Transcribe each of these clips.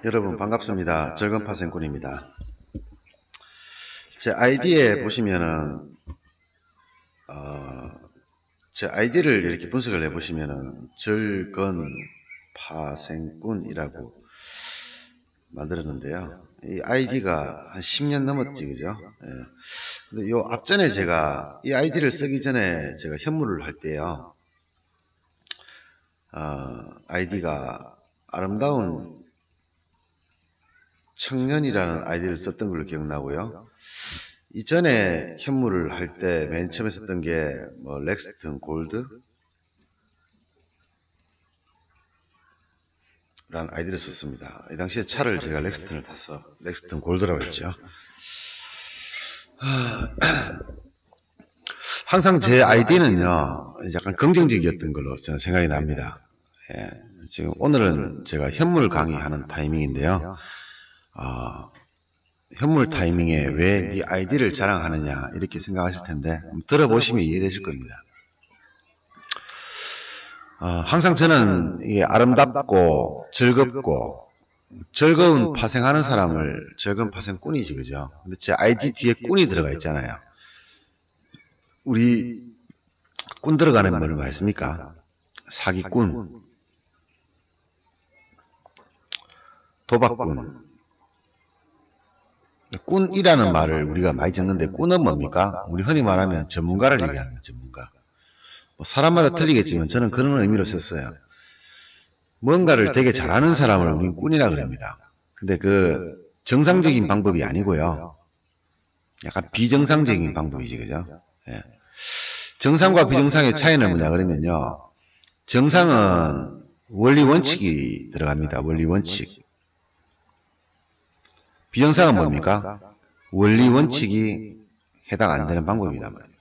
여러분 반갑습니다. 절건파생꾼입니다. 제 아이디에 보시면은 제 아이디를 이렇게 분석을 해보시면은 절건파생꾼이라고 만들었는데요. 이 아이디가 한 10년 넘었지, 그죠? 예. 근데 요 앞전에 제가 이 아이디를 쓰기 전에 제가 현물을 할 때요, 아이디가 아름다운 청년이라는 아이디를 썼던 걸로 기억나고요. 이전에 현물을 할 때 맨 처음에 썼던 게 뭐 렉스턴 골드 라는 아이디를 썼습니다. 이 당시에 차를 제가 렉스턴을 타서 렉스턴 골드라고 했죠. 항상 제 아이디는요, 약간 긍정적이었던 걸로 저는 생각이 납니다. 예, 지금 오늘은 제가 현물 강의하는 타이밍인데요. 현물 타이밍에 왜 네 아이디를 자랑하느냐 이렇게 생각하실 텐데 들어보시면 이해되실 겁니다. 항상 저는 이게 아름답고 즐겁고 즐거운 파생하는 사람을 즐거운 파생꾼이지, 그죠? 근데 제 아이디 뒤에 꾼이 들어가 있잖아요. 우리 꾼 들어가는 뭘 말씀입니까? 사기꾼, 도박꾼. 꾼이라는 말을 우리가 많이 듣는데 꾼은 뭡니까? 우리 흔히 말하면 전문가를 얘기하는 거예요, 전문가. 뭐 사람마다 틀리겠지만 저는 그런 의미로 썼어요. 뭔가를 되게 잘하는 사람을 우리는 꾼이라 그럽니다. 근데 그 정상적인 방법이 아니고요. 약간 비정상적인 방법이지, 그죠? 예. 정상과 비정상의 차이는 뭐냐 그러면요. 정상은 원리 원칙이 들어갑니다. 원리 원칙. 비정상은 뭡니까? 원리 원칙이 해당 안 되는 방법이다 말이에요.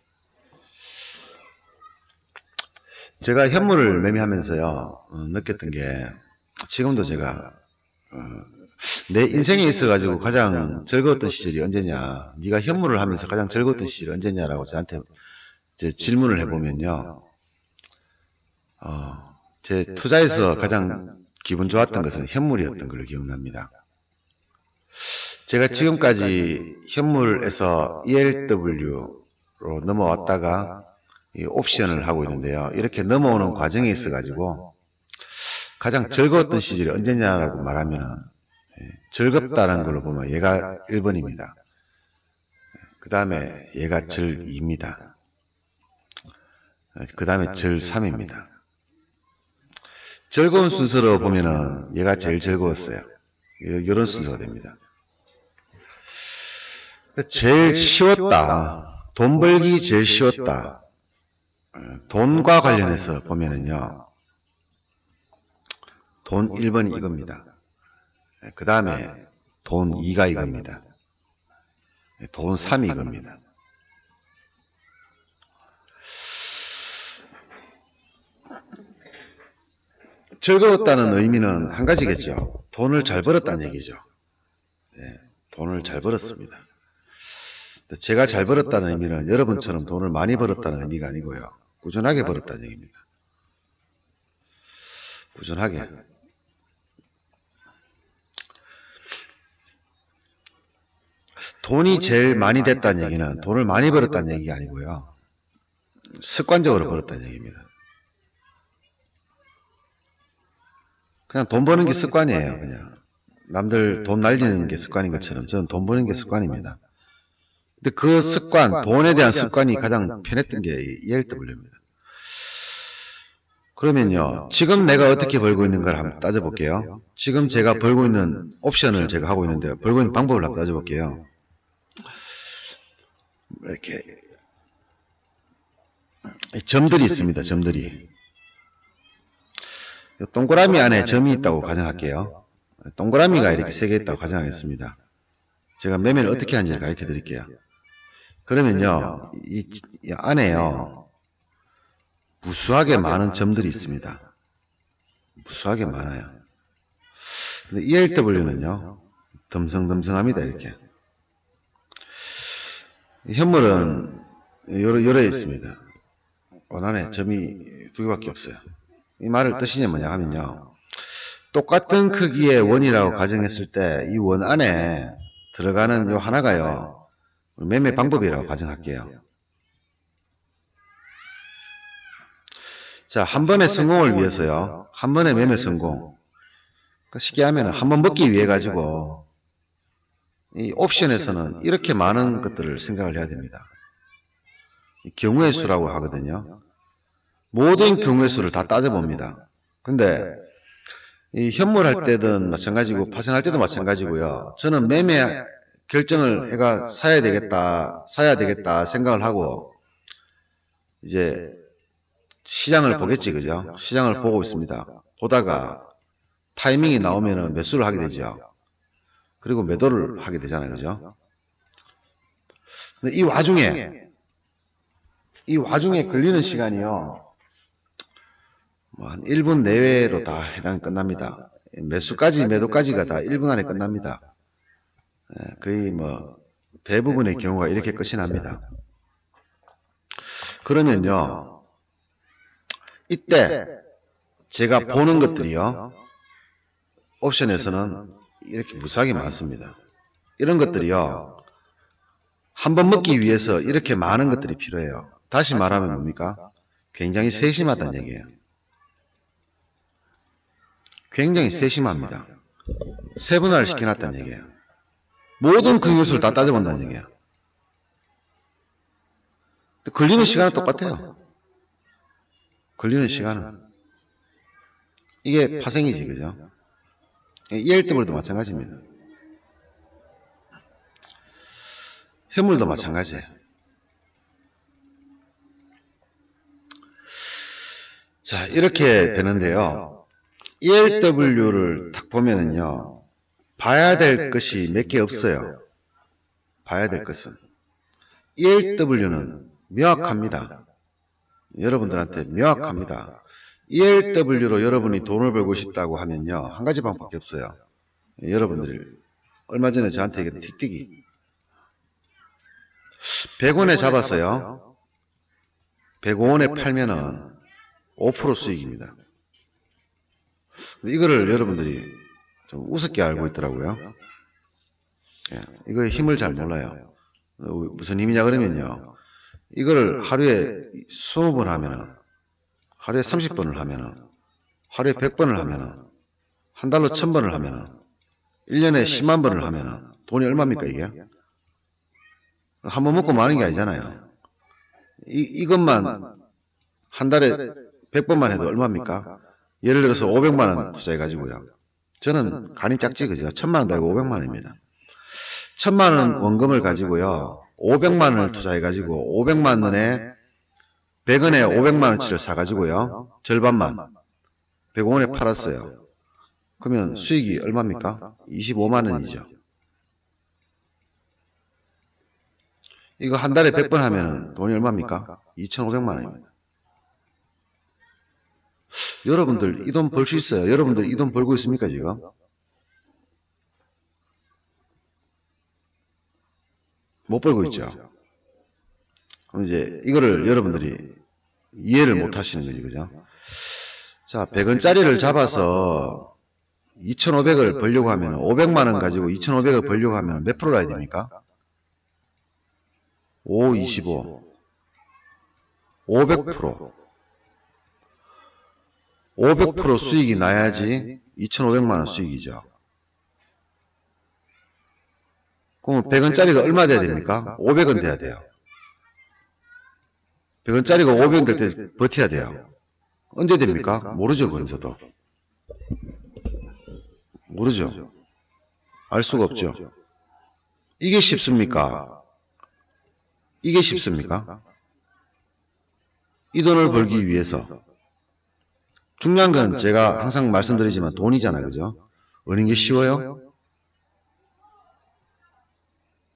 제가 현물을 매매하면서요, 느꼈던 게, 지금도 제가, 내 인생에 있어가지고 가장 즐거웠던 시절이 언제냐, 네가 현물을 하면서 가장 즐거웠던 시절이 언제냐라고 저한테 이제 질문을 해보면요, 제 투자에서 가장 기분 좋았던 것은 현물이었던 걸로 기억납니다. 제가 지금까지 현물에서 ELW로 넘어왔다가 이 옵션을 하고 있는데요. 이렇게 넘어오는 과정에 있어가지고 가장 즐거웠던 시절이 언제냐라고 말하면 즐겁다는 걸로 보면 얘가 1번입니다. 그 다음에 얘가 절 2입니다. 그 다음에 절 3입니다. 즐거운 순서로 보면은 얘가 제일 즐거웠어요. 이런 순서가 됩니다. 제일 쉬웠다. 돈 벌기 제일 쉬웠다. 돈과 관련해서 보면은요. 돈 1번이 이겁니다. 그 다음에 돈 2가 이겁니다. 돈 3이 이겁니다. 즐거웠다는 의미는 한 가지겠죠. 돈을 잘 벌었다는 얘기죠. 네, 돈을 잘 벌었습니다. 제가 잘 벌었다는 의미는 여러분처럼 돈을 많이 벌었다는 의미가 아니고요. 꾸준하게 벌었다는 얘기입니다. 꾸준하게. 돈이 제일 많이 됐다는 얘기는 돈을 많이 벌었다는 얘기가 아니고요. 습관적으로 벌었다는 얘기입니다. 그냥 돈 버는 게 습관이에요, 그냥. 남들 돈 날리는 게 습관인 것처럼 저는 돈 버는 게 습관입니다. 근데 그 습관, 돈에 대한 습관이 가장 편했던 게 ELW입니다. 그러면요, 지금 내가 어떻게 벌고 있는가를 한번 따져볼게요. 지금 제가 벌고 있는 옵션을 제가 하고 있는데요. 벌고 있는 방법을 한번 따져볼게요. 이렇게 점들이 있습니다, 점들이. 동그라미 안에 점이 있다고 가정할게요. 동그라미가 이렇게 3개 있다고 가정하겠습니다. 제가 매매를 어떻게 하는지 가르쳐 드릴게요. 그러면요, 이 안에요, 무수하게 많은 점들이 있습니다. 무수하게 많아요. 근데 ELW는요, 덤성덤성합니다, 이렇게. 현물은 요래 있습니다. 원안에 점이 2개밖에 없어요. 이 말을 뜻이냐 뭐냐 하면요, 똑같은 크기의 원이라고 가정했을 때 이 원 안에 들어가는 요 하나가요. 매매 방법이라고 가정할게요. 자, 한 번의 성공을 위해서요. 한 번의 매매 성공. 쉽게 하면 한 번 먹기 위해 가지고 이 옵션에서는 이렇게 많은 것들을 생각을 해야 됩니다. 경우의 수라고 하거든요. 모든 경우의 수를 다 따져봅니다. 근데 이 현물할 때든 마찬가지고 파생할 때도 마찬가지고요. 저는 매매 결정을 해가 사야 되겠다 생각을 하고 이제 시장을 보겠지, 그죠? 시장을 보고 있습니다. 보다가 타이밍이 나오면은 매수를 하게 되죠. 그리고 매도를 하게 되잖아요, 그죠? 근데 이 와중에 걸리는 시간이요. 뭐 한 1분 내외로 다 해당 끝납니다. 매도까지가 다 1분 안에 끝납니다. 거의 뭐 대부분의 경우가 이렇게 끝이 납니다. 그러면요, 이때 제가 보는 것들이요, 옵션에서는 이렇게 무수하게 많습니다. 이런 것들이요, 한 번 먹기 위해서 이렇게 많은 것들이 필요해요. 다시 말하면 뭡니까? 굉장히 세심하다는 얘기예요. 굉장히 세심합니다. 세분화를 시켜놨다는 얘기예요. 모든 그 요소를 다 따져본다는 얘기예요. 걸리는 시간은 똑같아요. 걸리는 시간은. 이게 파생이지, 그죠? ELW도 마찬가지입니다. 현물도 마찬가지예요. 자, 이렇게 되는데요. ELW를 딱 보면은요, 봐야 될 것이 몇 개 없어요. 봐야 될 것은. ELW는 명확합니다. 여러분들한테 명확합니다. ELW로 여러분이 돈을 벌고 싶다고 하면요, 한 가지 방법밖에 없어요. 여러분들이 얼마 전에 저한테 얘기했던 틱틱이 100원에 잡았어요. 105원에 팔면은 5% 수익입니다. 이거를 여러분들이 좀 우습게 알고 있더라고요. 이거의 힘을 잘 몰라요. 무슨 힘이냐 그러면요, 이거를 하루에 20번 하면은, 하루에 30번을 하면은, 하루에 100번을 하면은, 한 달로 1000번을 하면은, 1년에 10만 번을 하면은 돈이 얼마입니까, 이게? 한 번 먹고 마는 게 아니잖아요. 이것만 한 달에 100번만 해도 얼마입니까? 예를 들어서 500만 원 투자해가지고요. 저는 간이 작지, 그죠? 1000만 원도 아니고 500만 원입니다. 1000만 원 원금을 가지고요, 500만 원을 투자해가지고 500만 원에 100원에 500만 원치를 사가지고요, 절반만 105원에 팔았어요. 그러면 수익이 얼마입니까? 25만 원이죠. 이거 한 달에 100번 하면 돈이 얼마입니까? 2,500만 원입니다. 여러분들 이 돈 벌 수 있어요? 여러분들 이 돈 벌고 있습니까, 지금? 못 벌고 있죠. 그럼 이제 이거를 여러분들이 이해를 못 하시는 거지, 그죠? 자, 100원짜리를 잡아서 2,500을 벌려고 하면, 500만 원 가지고 2,500을 벌려고 하면 몇 프로 나야 됩니까? 5, 25. 500%. 500% 수익이 나야지 2,500만 원 수익이죠. 그럼 100원짜리가 얼마 돼야 됩니까? 500원 돼야 돼요. 100원짜리가 500원 될 때 버텨야 돼요. 언제 됩니까? 모르죠, 그건 저도. 모르죠. 알 수가 없죠. 이게 쉽습니까? 이게 쉽습니까? 이 돈을 벌기 위해서. 중요한 건 제가 항상 말씀드리지만 돈이잖아요, 그죠? 어느 게 쉬워요?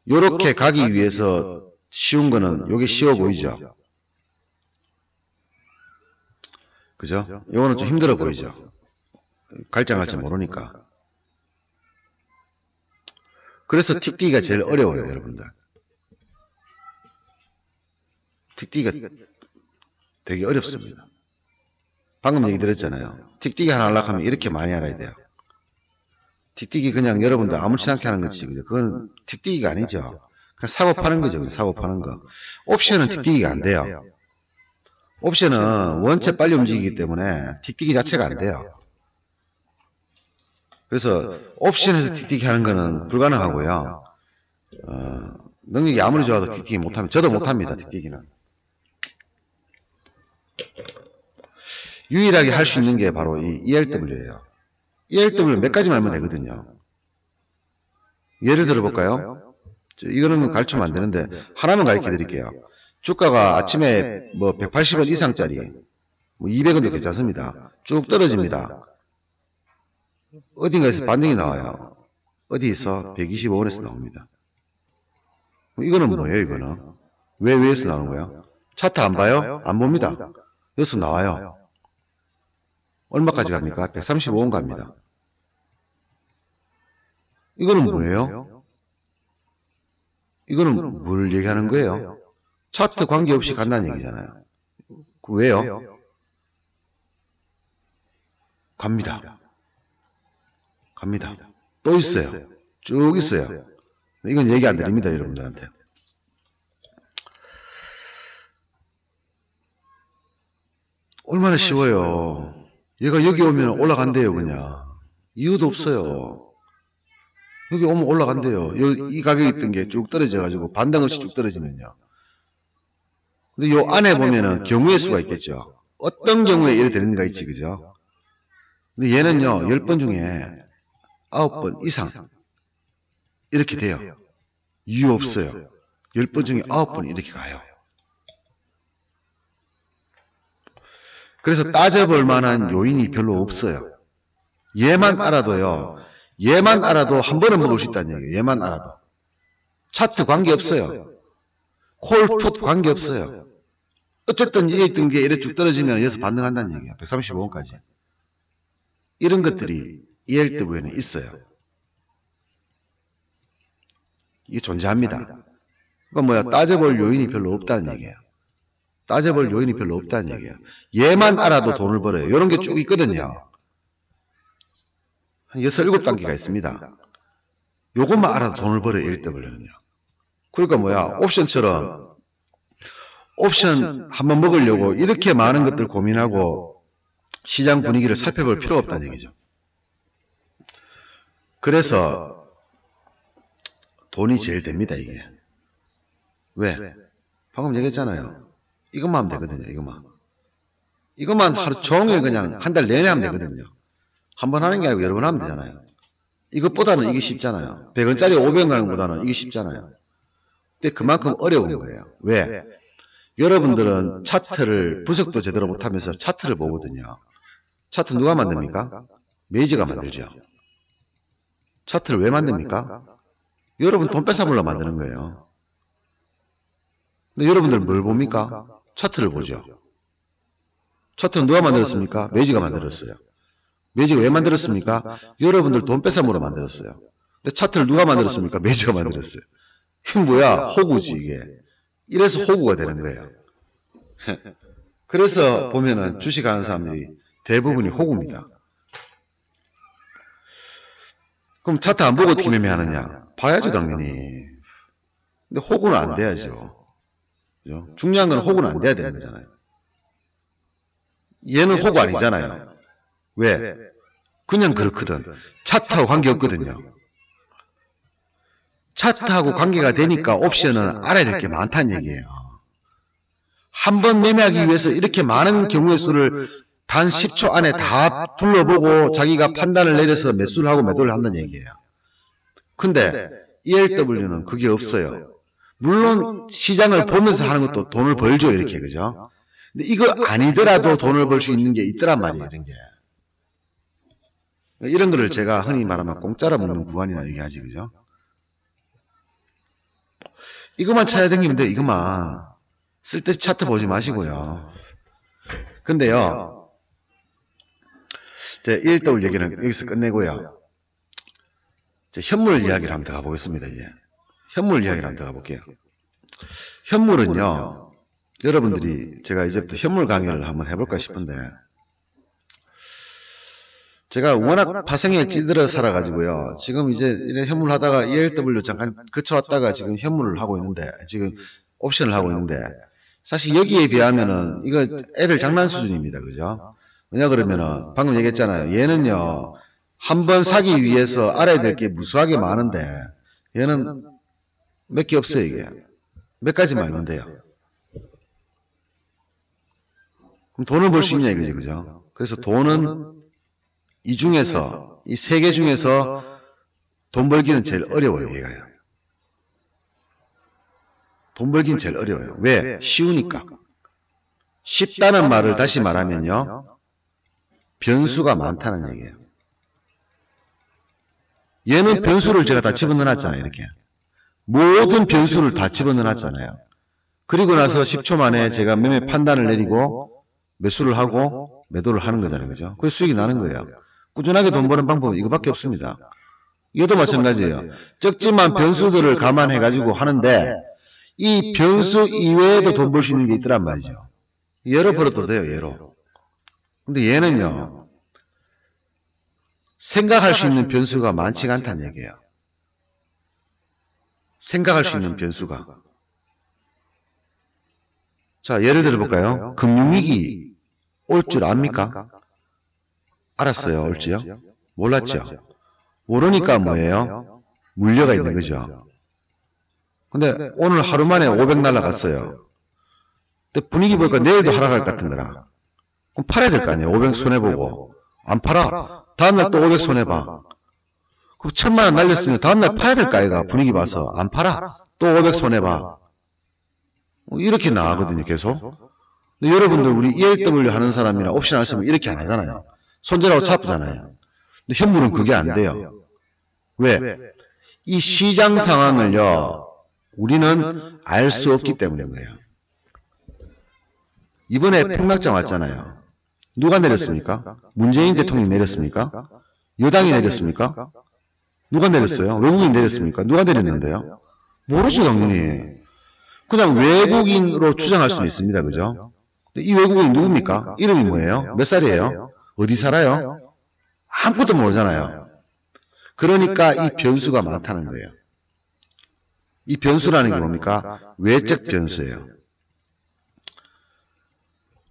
요렇게 가기 위해서 쉬운 거는 요게 쉬워 보이죠? 그죠? 요거는 좀 힘들어 보이죠? 갈지 안 갈지 모르니까. 그래서 틱틱이가 제일 어려워요, 여러분들. 틱틱이가 되게 어렵습니다. 방금 얘기 드렸잖아요. 틱틱이 하나 하려고 하면 이렇게 많이 알아야 돼요. 틱틱이 그냥 여러분들 아무렇지 않게 하는 거지. 그죠? 그건 틱틱이가 아니죠. 그냥 사고 파는 거죠. 그냥 사고 파는 거. 옵션은 틱틱이가 안 돼요. 옵션은 원체 빨리 움직이기 때문에 틱틱이 자체가 안 돼요. 그래서 옵션에서 틱틱이 하는 거는 불가능하고요. 능력이 아무리 좋아도 틱틱이 못하면, 저도 못합니다. 틱틱이는. 유일하게 할 수 있는 게 바로 이 ERW예요. ERW 몇 가지만 알면 되거든요. 예를 들어볼까요? 이거는 가르치면 안 되는데 하나만 가르쳐 드릴게요. 주가가 아침에 뭐 180원 이상짜리, 뭐 200원도 괜찮습니다. 쭉 떨어집니다. 어딘가에서 반등이 나와요. 어디에서? 125원에서 나옵니다. 이거는 뭐예요, 이거는? 왜 위에서 나오는 거야? 차트 안 봐요? 안 봅니다. 여기서 나와요. 얼마까지 갑니까? 135원 갑니다. 이거는 뭐예요? 이거는 뭘 얘기하는 거예요? 차트 관계없이 간다는 얘기잖아요. 왜요? 갑니다. 갑니다. 또 있어요. 쭉 있어요. 이건 얘기 안 드립니다, 여러분들한테. 얼마나 쉬워요. 얘가 여기 오면 올라간대요, 그냥. 이유도 없어요. 여기 오면 올라간대요. 이 가격이 있던 게 쭉 떨어져가지고 반등 없이 쭉 떨어지면요. 근데 요 안에 보면은 경우의 수가 있겠죠. 어떤 경우에 이래 되는가 있지, 그죠? 근데 얘는요, 10번 중에 9번 이상 이렇게 돼요. 이유 없어요. 10번 중에 9번 이렇게 가요. 그래서 따져볼 만한 요인이 별로 없어요. 얘만 알아도요. 얘만 알아도 한 번은 먹을 수 있다는 얘기예요. 얘만 알아도. 차트 관계없어요. 콜풋 관계없어요. 어쨌든 이게 있던 게 이래 쭉 떨어지면 여기서 반등한다는 얘기예요. 135원까지. 이런 것들이 ELW에는 있어요. 이게 존재합니다. 그러니까 뭐야, 따져볼 요인이 별로 없다는 얘기예요. 따져볼 요인이 별로 없다는 얘기예요. 얘만 알아도 돈을 벌어요. 이런 게 쭉 있거든요. 한 6, 7단계가 있습니다. 요것만 알아도 돈을 벌어요, ELW는요. 그러니까 뭐야, 옵션처럼 옵션 한번 먹으려고 이렇게 많은 것들 고민하고 시장 분위기를 살펴볼 필요가 없다는 얘기죠. 그래서 돈이 제일 됩니다, 이게. 왜? 방금 얘기했잖아요. 이것만 하면 되거든요, 이것만. 이것만 하루 종일 그냥 한 달 내내 하면 되거든요. 한 번 하는 게 아니고 여러 번 하면 되잖아요. 이것보다는 이게 쉽잖아요. 100원짜리 500원 가는 것보다는 이게 쉽잖아요. 근데 그만큼 어려운 거예요. 왜? 여러분들은 차트를 분석도 제대로 못하면서 차트를 보거든요. 차트 누가 만듭니까? 메이저가 만들죠. 차트를 왜 만듭니까? 여러분 돈 뺏어물러 만드는 거예요. 근데 여러분들 뭘 봅니까? 차트를 보죠. 차트는 누가 만들었습니까? 메이저가 만들었어요. 메이저가 왜 만들었습니까? 여러분들 돈 뺏어물어 만들었어요. 근데 차트를 누가 만들었습니까? 메이저가 만들었어요. 이게 뭐야? 호구지 이게. 이래서 호구가 되는 거예요. 그래서 보면은 주식하는 사람들이 대부분이 호구입니다. 그럼 차트 안 보고 어떻게 매매하느냐? 봐야죠, 당연히. 근데 호구는 안 돼야죠. 그죠? 중요한 건 호구는 안 돼야 되는 거잖아요. 얘는 호구 아니잖아요. 왜? 그냥 그렇거든. 차트하고 관계없거든요. 차트하고 관계가 되니까 옵션은 알아야 될 게 많다는 얘기예요. 한 번 매매하기 위해서 이렇게 많은 경우의 수를 단 10초 안에 다 둘러보고 자기가 판단을 내려서 매수를 하고 매도를 한다는 얘기예요. 근데 ELW는 그게 없어요. 물론 시장을 보면서 하는 것도 돈을 벌죠, 이렇게, 그죠? 근데 이거 아니더라도 돈을 벌 수 있는 게 있더란 말이에요, 이런 게. 이런 거를 제가 흔히 말하면 공짜로 먹는 구간이라 얘기하지, 그죠? 이것만 찾아다니면 돼요, 이것만. 쓸데없이 차트 보지 마시고요. 근데요, 이제 ELW 얘기는 여기서 끝내고요. 이제 현물 이야기를 한번 더 가보겠습니다, 이제. 현물 이야기를 한번 더 가볼게요. 현물은요, 여러분들이 제가 이제부터 현물 강의를 한번 해볼까 싶은데, 제가 워낙 파생에 찌들어 살아가지고요. 지금 이제 이래 현물 하다가 ELW 잠깐 그쳐왔다가 지금 현물을 하고 있는데, 지금 옵션을 하고 있는데, 사실 여기에 비하면은 이거 애들 장난 수준입니다. 그죠? 왜냐 그러면은 방금 얘기했잖아요. 얘는요, 한 번 사기 위해서 알아야 될 게 무수하게 많은데, 얘는 몇 개 없어요, 이게. 몇 가지만 알면 돼요. 그럼 돈을 벌 수 있냐 이거지, 그죠? 그래서 돈은 이 중에서, 이 세 개 중에서 돈 벌기는 제일 어려워요, 얘가요. 돈 벌기는 제일 어려워요. 왜? 쉬우니까. 쉽다는 말을 다시 말하면요, 변수가 많다는 얘기예요. 얘는 변수를 제가 다 집어넣어놨잖아요, 이렇게. 모든 변수를 다 집어넣어놨잖아요. 그리고 나서 10초 만에 제가 매매 판단을 내리고 매수를 하고 매도를 하는 거잖아요, 그죠? 그래서 수익이 나는 거예요. 꾸준하게 돈 버는 방법은 이거밖에 없습니다. 이것도 마찬가지예요. 적지만 변수들을 감안해가지고 하는데 이 변수 이외에도 돈 벌 수 있는 게 있더란 말이죠. 예로 벌어도 돼요, 예로. 근데 얘는요, 생각할 수 있는 변수가 많지가 않다는 얘기예요. 생각할 수 있는 변수가. 자, 예를 들어 볼까요? 금융위기 올 줄 압니까? 알았어요, 올지요? 몰랐죠? 모르니까 뭐예요? 물려가 있는 거죠. 근데 오늘 하루 만에 500 날라갔어요. 근데 분위기 보니까 내일도 하락할 것 같은 거라. 그럼 팔아야 될 거 아니에요? 500 손해보고. 안 팔아. 다음날 또 500 손해봐. 그럼 1000만 원 날렸으면 다음날 팔아야 될 거 아이가? 분위기 봐서. 안 팔아. 또 500 손해봐. 이렇게 나가거든요, 계속. 근데 여러분들 우리 ELW 하는 사람이나 옵션 하시면 이렇게 안 하잖아요. 손절하고 차프잖아요. 근데 현물은 그게 안 돼요. 왜? 이 시장 상황을요, 우리는 알 수 없기 때문인 거예요. 이번에 폭락장 왔잖아요. 누가 내렸습니까? 문재인 대통령이 내렸습니까? 여당이 내렸습니까? 누가 내렸어요? 외국인이 내렸습니까? 누가 내렸는데요? 모르죠, 당연히. 그냥 외국인으로 추정할 수는 있습니다. 그죠? 이 외국인이 누굽니까? 이름이 뭐예요? 몇 살이에요? 어디 살아요? 아무것도 모르잖아요. 그러니까 이 변수가 많다는 거예요. 이 변수라는 게 뭡니까? 외적 변수예요.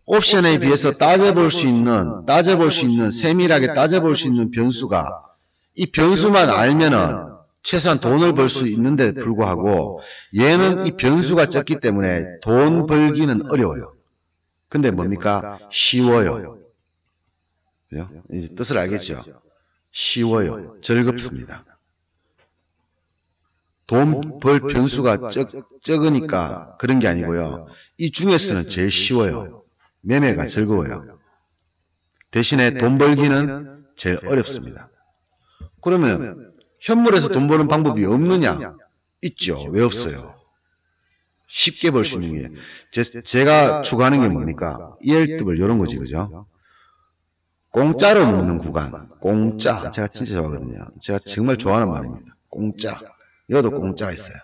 옵션에 비해서 따져볼 수 있는, 세밀하게 따져볼 수 있는 변수가, 이 변수만 알면은 최소한 돈을 벌 수 있는데 불구하고 얘는 이 변수가 적기 때문에 돈 벌기는 어려워요. 근데 뭡니까? 쉬워요. 이제 뜻을 알겠죠? 쉬워요. 즐겁습니다. 돈 벌 변수가 적으니까 그런 게 아니고요. 이 중에서는 제일 쉬워요. 매매가 즐거워요. 대신에 돈 벌기는 제일 어렵습니다. 그러면 현물에서 돈 버는 방법이 없느냐? 있죠. 왜 없어요? 쉽게 벌 수 있는 게 제가 추구하는 게 뭡니까? ELW 이런 거지, 그죠? 공짜로 먹는 구간. 공짜. 제가 진짜 좋아하거든요. 제가 정말 좋아하는 말입니다. 공짜. 이것도 공짜가 있어요.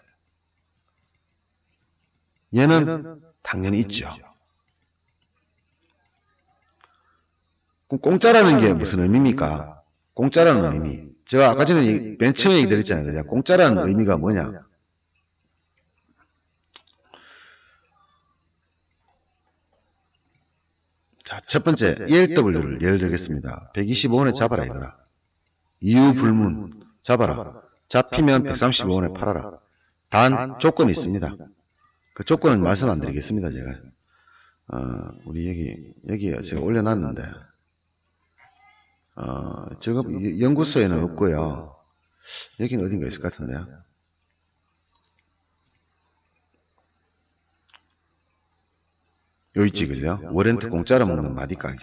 얘는 당연히 있죠. 그럼 공짜라는 게 무슨 의미입니까? 공짜라는 의미. 제가 아까 전에 맨 처음에 얘기 드렸잖아요. 그냥 공짜라는 의미가 뭐냐? 자, 첫 번째, ELW를 예를 들겠습니다. 125원에 잡아라, 이거라. 이유 불문. 잡아라. 잡히면 135원에 팔아라. 단, 조건이 있습니다. 그 조건은 말씀 안 드리겠습니다, 제가. 우리 여기 제가 올려놨는데, 지금 연구소에는 없고요. 여기는 어딘가 있을 것 같은데요. 요 있지, 그죠? 워렌트 공짜로 먹는 마디 가게.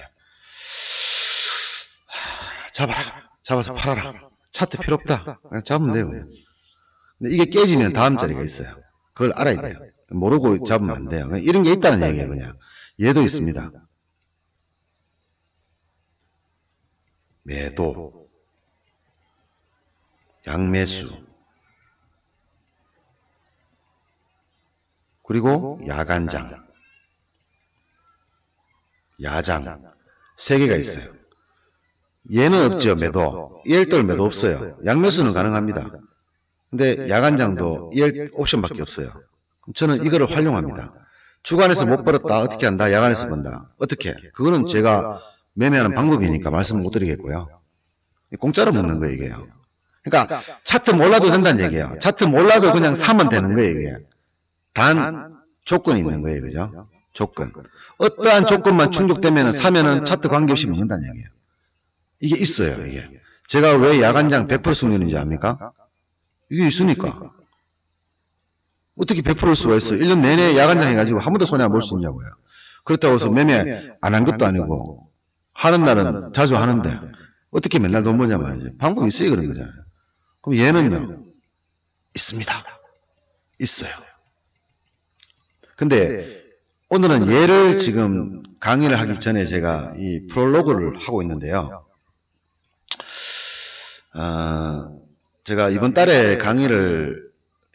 잡아라. 잡아서 팔아라. 차트 필요 없다. 그냥 잡으면 돼요. 근데 이게 깨지면 다음 자리가 있어요. 그걸 알아야 돼요. 모르고 잡으면 안 돼요. 이런 게 있다는 얘기예요, 그냥. 얘도 있습니다. 매도, 양매수, 그리고 야간장, 야장, 세 개가 있어요. 얘는 없죠, 매도. EL돌 매도 없어요. 양매수는 가능합니다. 근데 야간장도 EL 옵션밖에 없어요. 저는 이거를 활용합니다. 주간에서 못 벌었다. 어떻게 한다? 야간에서 번다. 어떻게? 그거는 제가 매매하는 방법이니까 말씀 못 드리겠고요. 공짜로 먹는 거예요, 이게요. 그러니까 차트 몰라도 된다는 얘기예요. 차트 몰라도 그냥 사면 되는 거예요, 이게. 단 조건이 있는 거예요, 그죠? 조건. 어떠한 조건만 충족되면 사면은 차트 관계없이 먹는다는 얘기예요. 이게 있어요, 이게. 제가 왜 야간장 100% 승률인지 압니까? 이게 있으니까. 어떻게 100%일 수가 있어? 1년 내내 야간장 해가지고 한 번도 손해 안 볼 수 있냐고요. 그렇다고 해서 매매 안 한 것도 아니고, 하는 날은 자주 하는데, 어떻게 맨날 돈 버냐 말이지. 방법이 있어야 그런 거잖아요. 그럼 얘는요, 있습니다. 있어요. 근데, 오늘은 얘를 지금 강의를 하기 전에 제가 이 프롤로그를 하고 있는데요. 제가 이번 달에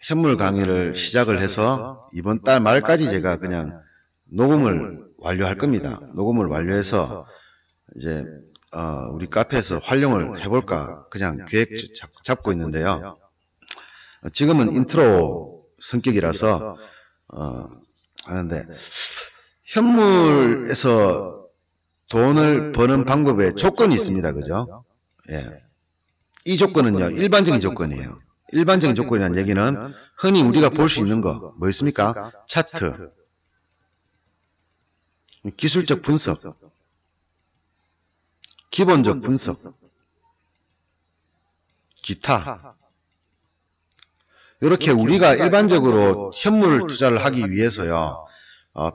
현물 강의를 시작을 해서 이번 달 말까지 제가 그냥 녹음을 완료할 겁니다. 녹음을 완료해서 이제 우리 카페에서 활용을 해볼까 그냥 계획 잡고 있는데요. 지금은 인트로 성격이라서 하는데 현물에서 돈을 버는 방법에 조건이 있습니다. 그죠? 예. 이 조건은요, 일반적인 조건이에요. 일반적인 조건이라는 얘기는 흔히 우리가 볼 수 있는 거, 뭐 있습니까? 차트, 기술적 분석, 기본적 분석, 기타. 이렇게 우리가 일반적으로 현물 투자를 하기 위해서요,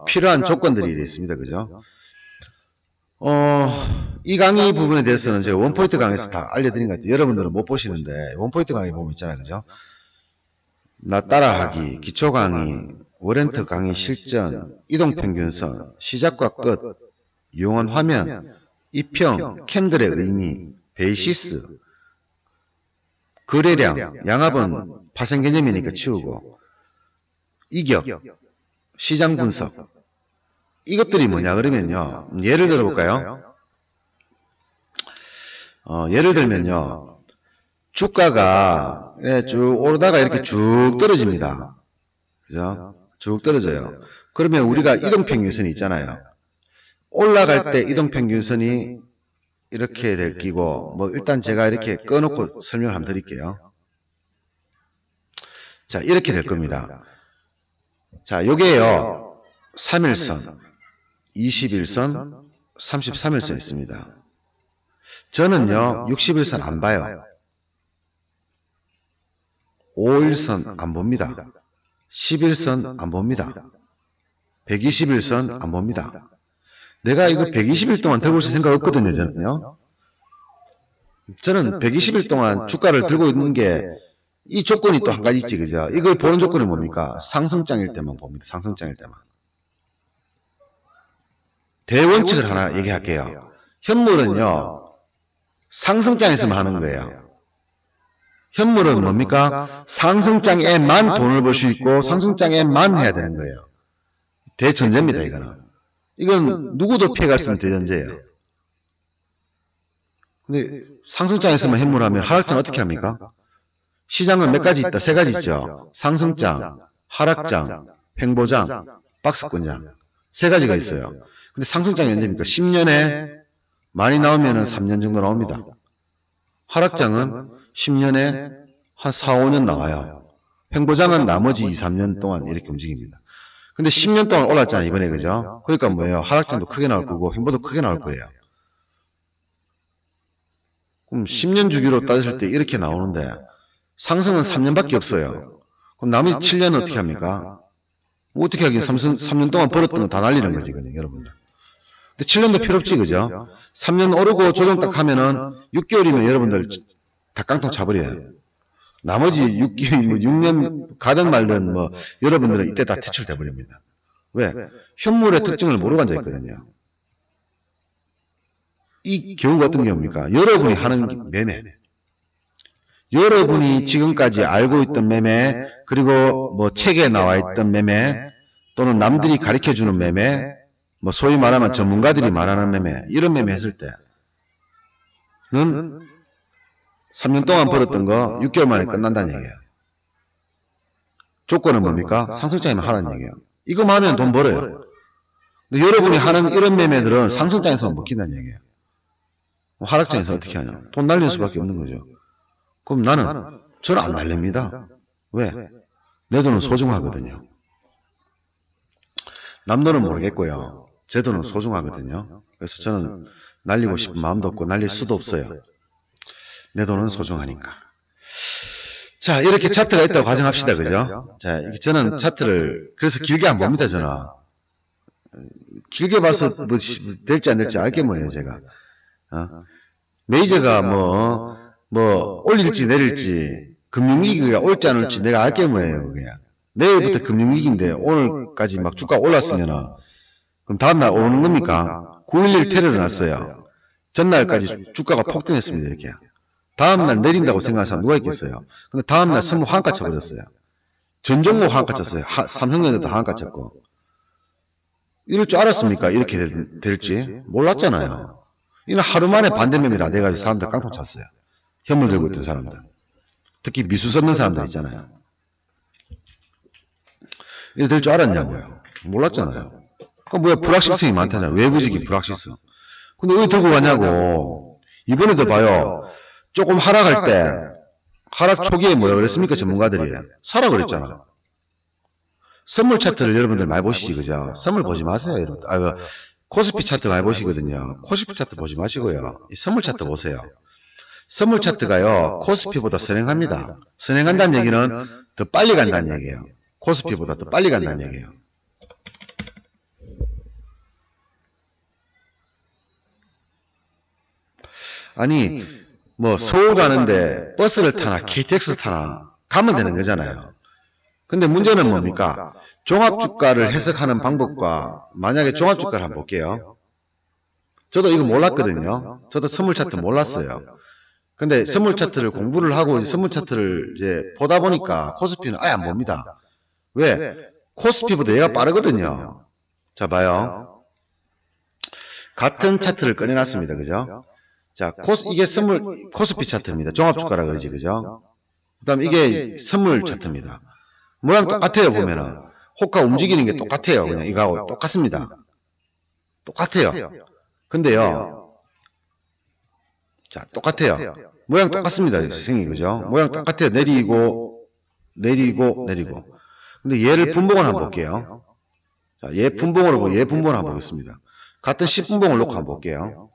필요한 조건들이 있습니다. 그죠? 이 강의 부분에 대해서는 제가 원포인트 강의에서 다 알려드린 것 같아요. 여러분들은 못 보시는데, 원포인트 강의 보면 있잖아요. 그죠? 나 따라하기, 기초 강의, 워렌트 강의 실전, 이동평균선, 시작과 끝, 이용한 화면, 이평, 캔들의 의미, 베이시스, 거래량, 양압은 파생 개념이니까 치우고, 이격, 시장 분석. 이것들이 뭐냐 그러면요. 예를 들어볼까요? 예를 들면요. 주가가 쭉 오르다가 이렇게 쭉 떨어집니다. 그죠? 쭉 떨어져요. 그러면 우리가 이동평균선이 있잖아요. 올라갈 때 이동평균선이 이렇게 될 끼고, 뭐 일단 제가 이렇게 꺼놓고 설명을 한번 드릴게요. 자, 이렇게 될 겁니다. 자, 요게요. 3일선, 21선, 33일선 있습니다. 저는요, 60일선 안 봐요. 5일선 안 봅니다. 10일선 안 봅니다. 120일선 안 봅니다. 내가 이거 120일 동안 들고 있을 생각 없거든요, 저는요. 저는 120일 동안 주가를 들고 있는 게 이 조건이 또 한 가지 있지, 그죠? 이걸 보는 조건이 뭡니까? 상승장일 때만 봅니다. 상승장일 때만. 대원칙을 하나 얘기할게요. 현물은요, 상승장에서만 하는 거예요. 현물은 뭡니까? 상승장에만 돈을 벌 수 있고 상승장에만 해야 되는 거예요. 대전제입니다, 이거는. 이건 누구도 피해갈 수 있는 대전제예요. 근데 상승장에서만 현물하면 하락장 어떻게 합니까? 시장은 몇 가지 있다. 세 가지 있죠. 상승장, 하락장, 횡보장, 박스권장. 세 가지가 있어요. 근데 상승장이 언제입니까? 10년에 많이 나오면은 3년 정도 나옵니다. 하락장은 10년에 한 4, 5년 나와요. 횡보장은 나머지 2, 3년 동안 이렇게 움직입니다. 근데 10년 동안 올랐잖아요, 이번에, 그죠? 그러니까 뭐예요? 하락장도 크게 나올 거고, 횡보도 크게 나올 거예요. 그럼 10년 주기로 따졌을 때 이렇게 나오는데, 상승은 3년밖에 없어요. 그럼 나머지 7년은 어떻게 합니까? 뭐 어떻게 하긴 3년 동안 벌었던 거 다 날리는 거지, 그냥, 여러분들. 근데 7년도 필요 없지, 그죠? 3년 오르고 조정 딱 하면은 6개월이면 여러분들 다 깡통 차버려요. 나머지 6개월, 뭐 6년 가든 말든 뭐 여러분들은 이때 다 퇴출돼 버립니다. 왜? 현물의 특징을 모르고 앉아 있거든요. 이 경우가 어떤 경우입니까? 여러분이 하는 매매. 여러분이 지금까지 알고 있던 매매, 그리고 뭐 책에 나와 있던 매매, 또는 남들이 가르쳐 주는 매매, 뭐 소위 말하면 전문가들이 말하는 매매, 이런 매매 했을 때 는 3년 동안 벌었던 거 6개월 만에 끝난다는 얘기예요. 조건은 뭡니까? 상승장에만 하라는 얘기예요. 이거만 하면 돈 벌어요. 근데 여러분이 하는 이런 매매들은 상승장에서만 먹힌다는 얘기예요. 하락장에서 어떻게 하냐? 돈 날릴 수밖에 없는 거죠. 그럼 저는 안 날립니다. 왜? 내 돈은 소중하거든요. 남 돈은 모르겠고요. 제 돈은 소중하거든요. 그래서 저는 날리고 싶은 마음도 없고 날릴 수도 없어요. 내 돈은 소중하니까. 자, 이렇게 차트가 있다고 가정합시다. 그죠? 자, 저는 차트를 그래서 길게 안 봅니다. 저는 길게 봐서 뭐 될지 안 될지 알게 뭐예요. 제가 메이저가 뭐 올릴지 내릴지 금융위기가 올지 안 올지 내가 알게 뭐예요. 그냥 내일부터 금융위기인데 오늘까지 막 주가 올랐으면은 그럼 다음날 오는 겁니까? 9.11 테러를 났어요. 전날까지 주가가 폭등했습니다. 이렇게. 다음날 내린다고 생각하는 사람 누가 있겠어요? 근데 다음날 선물 한가 쳐버렸어요. 전종목 한가 쳤어요. 삼성전자도 한가 쳤고. 이럴 줄 알았습니까? 이렇게 될지? 몰랐잖아요. 이는 하루 만에 반대매매 다 돼가지고 사람들 깡통 찼어요. 현물 들고 있던 사람들. 특히 미수 썼는 사람들 있잖아요. 이래 될 줄 알았냐고요. 몰랐잖아요. 그럼 뭐야, 불확실성이 많다잖아요. 외부적인 불확실성. 근데 왜 들고 가냐고. 이번에도 봐요. 조금 하락할 때, 하락 초기에 뭐라 그랬습니까? 전문가들이. 사라 그랬잖아. 선물 차트를 여러분들 많이 보시지, 그죠? 선물 보지 마세요, 여러분. 코스피 차트 많이 보시거든요. 코스피 차트 보지 마시고요. 이 선물 차트 보세요. 선물 차트가요, 코스피보다 선행합니다. 선행한다는 얘기는 더 빨리 간다는 얘기예요. 코스피보다 더 빨리 간다는 얘기예요. 아니, 뭐 서울 가는데 버스를 타나 KTX를 타나 가면 되는 거잖아요. 근데 문제는 뭡니까? 종합주가를 해석하는 방법과 만약에 종합주가를 한번 볼게요. 저도 이거 몰랐거든요. 저도 선물 차트 몰랐어요. 근데 선물 차트를 공부를 하고 선물 차트를 이제 보다 보니까 코스피는 아예 안 봅니다. 왜? 코스피보다 얘가 빠르거든요. 자, 봐요. 같은 차트를 꺼내놨습니다. 그죠? 자, 이게 코스피 차트입니다. 종합주가라 그러지, 그죠? 그 다음에 이게 선물 차트입니다. 모양 똑같아요, 보면은. 호가 움직이는 게 똑같아요. 그냥 이거하고 똑같습니다. 똑같아요. 근데요. 자, 똑같아요. 모양 똑같습니다. 선생님, 그죠? 모양 똑같아요. 내리고. 근데 얘를 분봉을 한번 볼게요. 자, 얘 분봉으로 보고 얘 분봉을 한번 보겠습니다. 같은 10분봉을 놓고 한번 볼게요.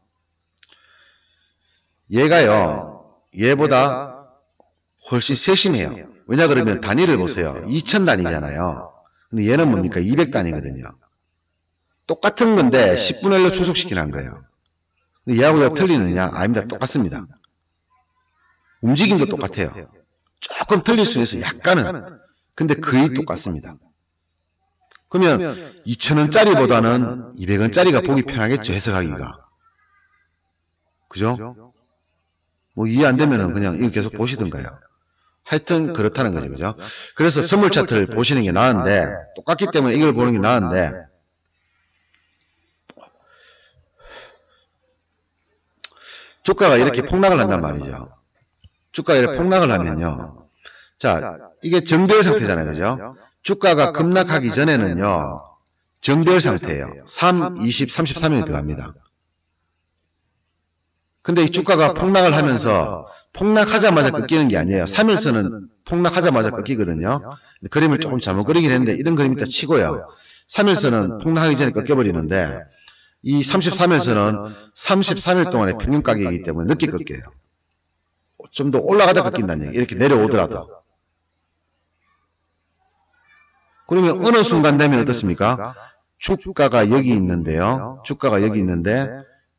얘가요, 얘보다 훨씬 세심해요. 왜냐 그러면 단위를 보세요. 2000단위잖아요. 근데 얘는 뭡니까? 200단위거든요. 똑같은 건데 10분의 1로 추속시키는 거예요. 근데 얘하고 틀리느냐? 아닙니다. 똑같습니다. 움직임도 똑같아요. 조금 틀릴 수 있어요. 약간은. 근데 거의 똑같습니다. 그러면 2000원짜리보다는 200원짜리가 보기 편하겠죠. 해석하기가. 그죠? 뭐 이해 안 되면은 그냥 이거 계속 보시던가요. 하여튼 그렇다는 거죠. 그죠? 그래서 선물 차트를 보시는 게 나은데 똑같기 때문에 이걸 보는 게 나은데 주가가 이렇게 폭락을 한단 말이죠. 주가가 이렇게 폭락을 하면요. 자, 이게 정배열 상태잖아요. 그죠? 주가가 급락하기 전에는요. 정배열 상태예요. 3, 20, 33이 들어갑니다. 근데 이 주가가 폭락을 하면서 폭락하자마자 꺾이는 게 아니에요. 3일선은 폭락하자마자 꺾이거든요. 그림을 조금 잘못 그리긴 했는데 이런 그림 이따 치고요. 3일선은 폭락하기 전에 꺾여버리는데 이 33일선은 33일 동안의 평균 가격이기 때문에 늦게 꺾여요. 좀 더 올라가다 꺾인다는 얘기. 이렇게 내려오더라도. 그러면 어느 순간 되면 어떻습니까? 주가가 여기 있는데요. 주가가 여기 있는데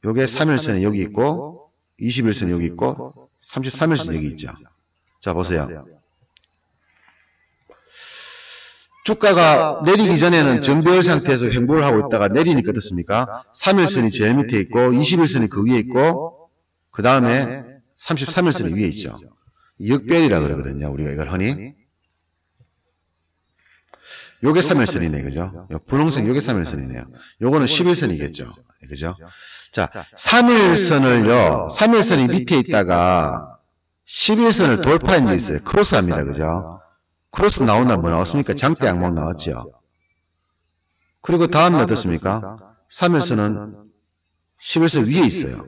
요게 3일선이 여기 있고 21선이 여기 있고 33일선이 여기 있죠. 자, 보세요. 주가가 내리기 전에는 정배열 상태에서 횡보를 하고 있다가 내리니까 어떻습니까? 3일선이 제일 밑에 있고 21선이 그 위에 있고 그 다음에 33일선이 위에 있죠. 역배열이라 그러거든요. 우리가 이걸 흔히. 요게 3일선이네, 그죠? 분홍색 요게 3일선이네요. 요거는 11선이겠죠. 그죠? 자, 3일선이 밑에 있다가 11선을 돌파한 게 있어요. 크로스 합니다, 그죠? 크로스 나온다, 뭐 나왔습니까? 장대 악몽 나왔죠. 그리고 다음에 어떻습니까? 3일선은 11선 위에 있어요.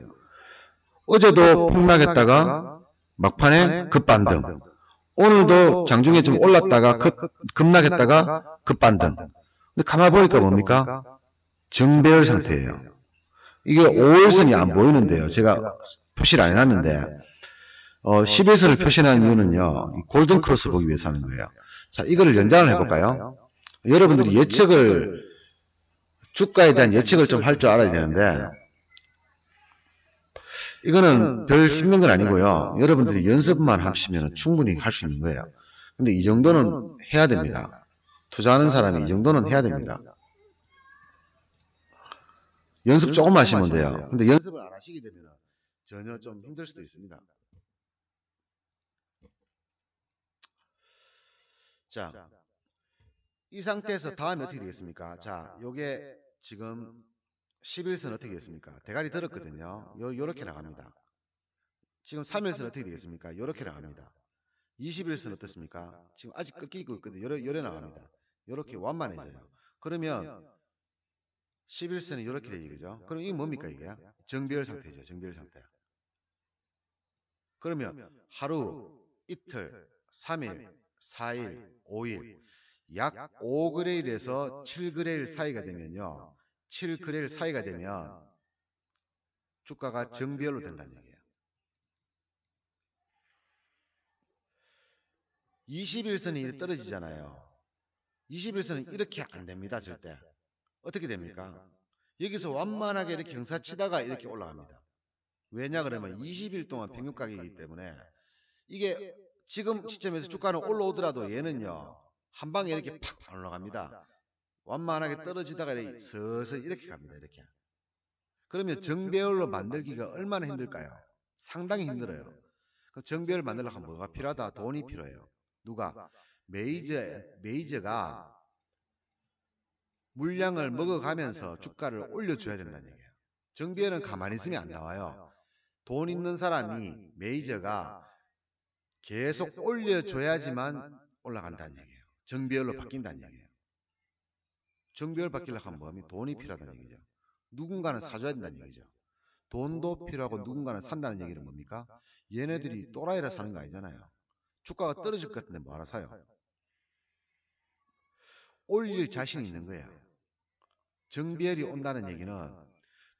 어제도 폭락했다가 막판에 급반등. 오늘도 장중에 좀 올랐다가 급락했다가 급반등. 근데 가만 보니까 뭡니까? 정배열 상태예요. 이게 5일선이 안 보이는데요. 제가 표시를 안 해놨는데 11선을 표시하는 이유는요. 골든 크로스 보기 위해서 하는 거예요. 자, 이거를 연장을 해볼까요? 여러분들이 주가에 대한 예측을 좀 할 줄 알아야 되는데 이거는 별 힘든 건 아니고요. 여러분들이 연습만 하시면 충분히 할 수 있는 거예요. 근데 이 정도는 해야 됩니다. 투자하는 사람이 이 정도는 해야 됩니다. 연습 조금 하시면 돼요. 근데 연습을 안 하시게 되면 전혀 좀 힘들 수도 있습니다. 자, 이 상태에서 다음에 어떻게 되겠습니까? 자, 요게 지금 11선 어떻게 되겠습니까? 대가리 들었거든요. 요렇게 나갑니다. 지금 3일선 어떻게 되겠습니까? 요렇게 나갑니다. 21선 어떻습니까? 지금 아직 꺾이고 있거든요. 요래 나갑니다. 요렇게 완만해져요. 그러면 11선이 요렇게 되지, 그죠? 그럼 이게 뭡니까, 이게? 정배열 상태죠. 정배열 상태. 그러면 하루, 이틀, 3일, 4일, 5일, 약 5그레일에서 7그레일 사이가 되면요. 7그레일 사이가 되면 주가가 정배열로 된다는 얘기예요. 21선이 떨어지잖아요. 21선은 이렇게 안 됩니다, 절대. 어떻게 됩니까? 여기서 완만하게 이렇게 경사치다가 이렇게 올라갑니다. 왜냐 그러면 20일 동안 평균 가격이기 때문에 이게 지금 시점에서 주가는 올라오더라도 얘는요. 한 방에 이렇게 팍 안 올라갑니다. 완만하게 떨어지다가 이렇게 서서히 이렇게 갑니다. 이렇게. 그러면 정배열로 만들기가 얼마나 힘들까요? 상당히 힘들어요. 그럼 정배열 만들려면 뭐가 필요하다? 돈이 필요해요. 누가? 메이저가 물량을 먹어가면서 주가를 올려줘야 된다는 얘기예요. 정배열은 가만히 있으면 안 나와요. 돈 있는 사람이 메이저가 계속 올려줘야지만 올라간다는 얘기예요. 정배열로 바뀐다는 얘기예요. 정배열 바뀌려고 하면 뭐하면 돈이 필요하다는 얘기죠. 누군가는 사줘야 된다는 얘기죠. 돈도 필요하고 누군가는 산다는 얘기는 뭡니까? 얘네들이 또라이라 사는 거 아니잖아요. 주가가 떨어질 것 같은데 뭐하러 사요? 올릴 자신이 있는 거예요. 정배열이 온다는 얘기는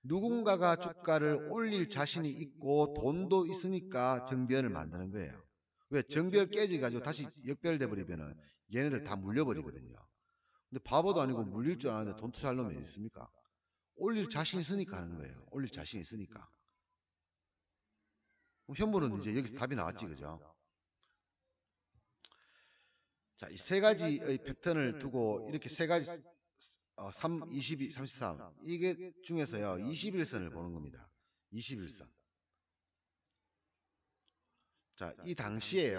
누군가가 주가를 올릴 자신이 있고 돈도 있으니까 정배열을 만드는 거예요. 왜? 정배열 깨져가지고 다시 역배열돼 버리면은 얘네들 다 물려버리거든요. 근데 바보도 아니고 물릴 줄 아는데 돈 투자할 놈이 있습니까? 올릴 자신 있으니까 하는 거예요. 올릴 자신 있으니까. 그럼 현물은 이제 여기서 답이 나왔지, 그죠? 자, 이 세 가지의 패턴을 두고 이렇게 세 가지 3, 22, 33 이게 중에서요 21선을 보는 겁니다. 21선. 자, 이 당시에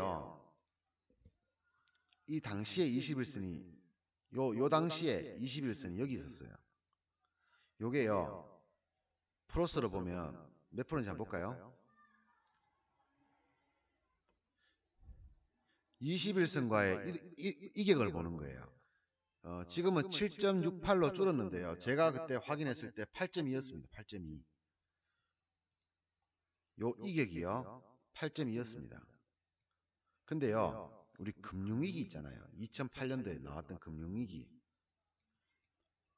21선이 요 당시에 21선이 여기 있었어요. 요게요 플러스로 보면 몇 프로인지 한번 볼까요? 21선과의 이격을 보는 거예요. 지금은 7.68로 줄었는데요. 제가 그때 확인했을 때 8.2였습니다. 8.2. 요 이격이요. 8.2였습니다. 근데요. 우리 금융위기 있잖아요. 2008년도에 나왔던 금융위기.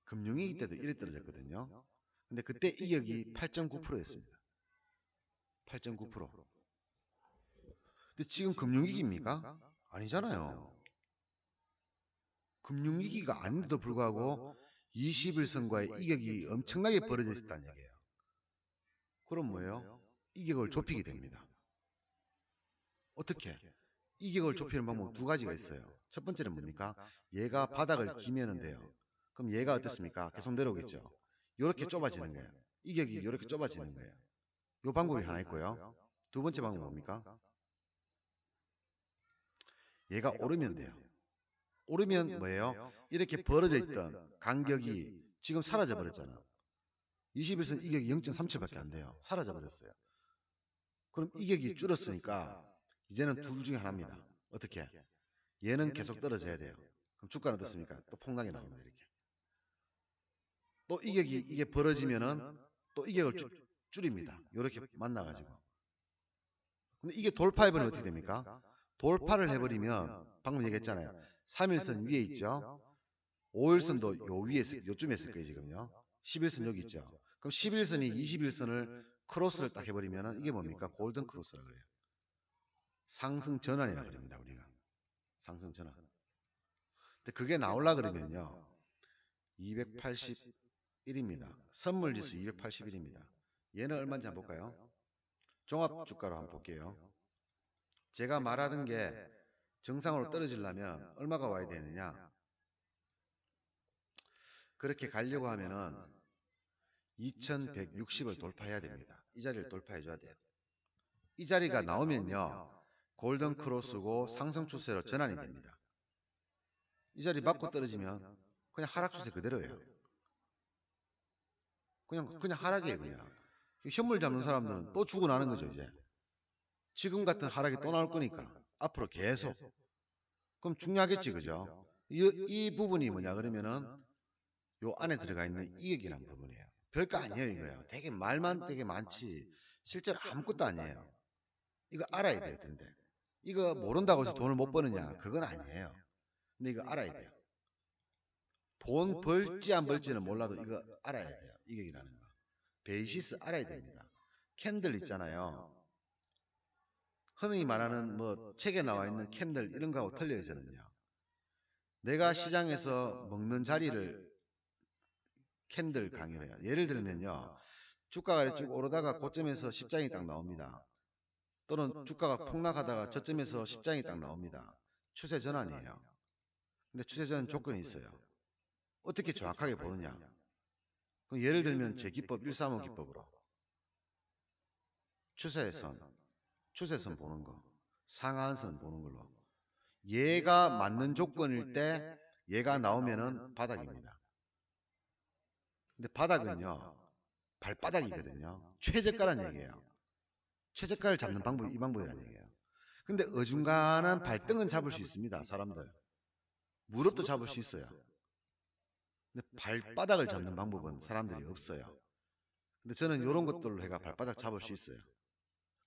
금융위기 때도 이래 떨어졌거든요. 근데 그때 이격이 8.9%였습니다. 8.9%. 근데 지금 금융위기입니까? 아니잖아요. 금융위기가 아닌데도 불구하고 21선과의 이격이 엄청나게 벌어져 있다는 얘기예요. 그럼 뭐예요? 이격을 좁히게 됩니다. 어떻게? 이격을 좁히는 방법 두 가지가 있어요. 첫 번째는 뭡니까? 얘가 바닥을 기면은 돼요. 그럼 얘가 어떻습니까? 계속 내려오겠죠. 이렇게 좁아지는 거예요. 이격이 이렇게 좁아지는 거예요. 이 방법이 하나 있고요. 두 번째 방법은 뭡니까? 얘가 오르면 돼요. 오르면 뭐예요? 이렇게 벌어져 있던 간격이 지금 사라져 버렸잖아. 21선 이격이 0.37밖에 안 돼요. 사라져 버렸어요. 그럼 이격이 줄었으니까 이제는 둘 중에 하나입니다. 어떻게? 얘는 계속 떨어져야 돼요. 그럼 주가는 어떻습니까? 또 폭락이 나옵니다. 이렇게. 또 이격이 이게 벌어지면은 또 이격을 줄입니다. 이렇게 만나가지고. 근데 이게 돌파해버리면 어떻게 됩니까? 돌파를 해버리면 방금 얘기했잖아요. 3일선 위에 있죠. 5일선도 요 위에 요쯤에 있을 거예요 지금요. 11선 여기 있죠. 그럼 11선이 21선을 크로스를 딱 해버리면 이게 뭡니까? 골든 크로스라 그래요. 상승 전환이라 그럽니다 우리가. 상승 전환. 근데 그게 나올라 그러면요. 281입니다. 선물지수 281입니다. 얘는 얼마인지 한번 볼까요? 종합주가로 한번 볼게요. 제가 말하던 게 정상으로 떨어지려면 얼마가 와야 되느냐? 그렇게 가려고 하면은 2160을 돌파해야 됩니다. 이 자리를 돌파해 줘야 돼요. 이 자리가 나오면요. 골든 크로스고 상승 추세로 전환이 됩니다. 이 자리 맞고 떨어지면 그냥 하락 추세 그대로예요. 그냥 하락이에요, 그냥. 현물 잡는 사람들은 또 죽어 나는 거죠, 이제. 지금 같은 하락이 또 나올 거니까. 앞으로 계속. 그럼 중요하겠지, 그죠? 이 부분이 뭐냐, 그러면은 요 안에 들어가 있는 이익이라는 부분이에요. 별거 아니에요, 이거요. 되게 말만 되게 많지. 실제로 아무것도 아니에요. 이거 알아야 돼요, 근데. 이거 모른다고 해서 돈을 못 버느냐? 그건 아니에요. 근데 이거 알아야 돼요. 돈 벌지 안 벌지는 몰라도 이거 알아야 돼요. 이격이라는 거. 베이시스 알아야 됩니다. 캔들 있잖아요. 흔히 말하는 뭐 책에 나와 있는 캔들 이런 거하고 틀려요, 저는요. 내가 시장에서 먹는 자리를 캔들 강의를 해요. 예를 들면요. 주가가 쭉 오르다가 고점에서 십장이 딱 나옵니다. 또는 주가가 폭락하다가 저점에서 십장이 딱 나옵니다. 추세 전환이에요. 근데 추세 전환 조건이 있어요. 어떻게 정확하게 보느냐. 그럼 예를 들면 제 기법 135 기법으로 추세선 보는 거, 상한선 보는 걸로. 얘가 맞는 조건일 때 얘가 나오면은 바닥입니다. 근데 바닥은요, 발바닥이거든요. 최저가란 얘기예요. 최저가를 잡는 방법이 이 방법이라는 얘기예요. 근데 어중간한 발등은 잡을 수 있습니다, 사람들. 무릎도 잡을 수 있어요. 근데 발바닥을 잡는 방법은 사람들이 없어요. 근데 저는 이런 것들로 해가 발바닥 잡을 수 있어요.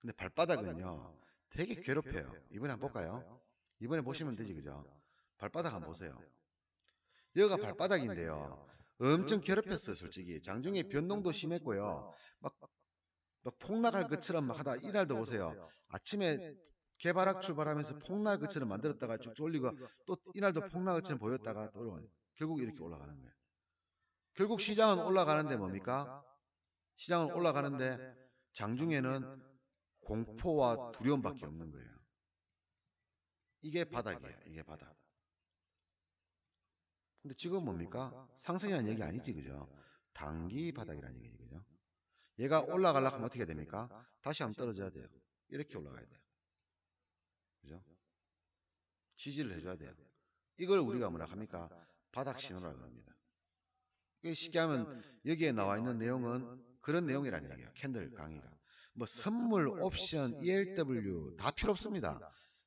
근데 발바닥은요, 되게 괴롭혀요. 이번에 한번 볼까요? 이번에 보시면 되지, 그죠? 발바닥 한번 보세요. 여기가 발바닥인데요. 엄청 괴롭혔어요, 솔직히. 장중에 변동도 심했고요. 막 폭락할 것처럼 막 하다 이날도 보세요. 아침에 개발학 출발하면서 폭락할 것처럼 만들었다가 쭉 올리고 또 이날도 폭락할 것처럼 보였다가 또 결국 이렇게 올라가는 거예요. 결국 시장은 올라가는데 뭡니까? 시장은 올라가는데 장중에는 공포와 두려움밖에 없는 거예요. 이게 바닥이에요. 이게 바닥. 근데 지금 뭡니까? 상승이라는 얘기 아니지, 그죠? 단기 바닥이라는 얘기지, 그죠? 얘가 올라가려고 하면 어떻게 됩니까? 다시 한번 떨어져야 돼요. 이렇게 올라가야 돼요. 그죠? 지지를 해줘야 돼요. 이걸 우리가 뭐라 합니까? 바닥 신호라고 합니다. 쉽게 하면 여기에 나와 있는 내용은 그런 내용이라는 얘기예요. 캔들 강의가. 뭐 선물, 옵션, ELW 다 필요 없습니다.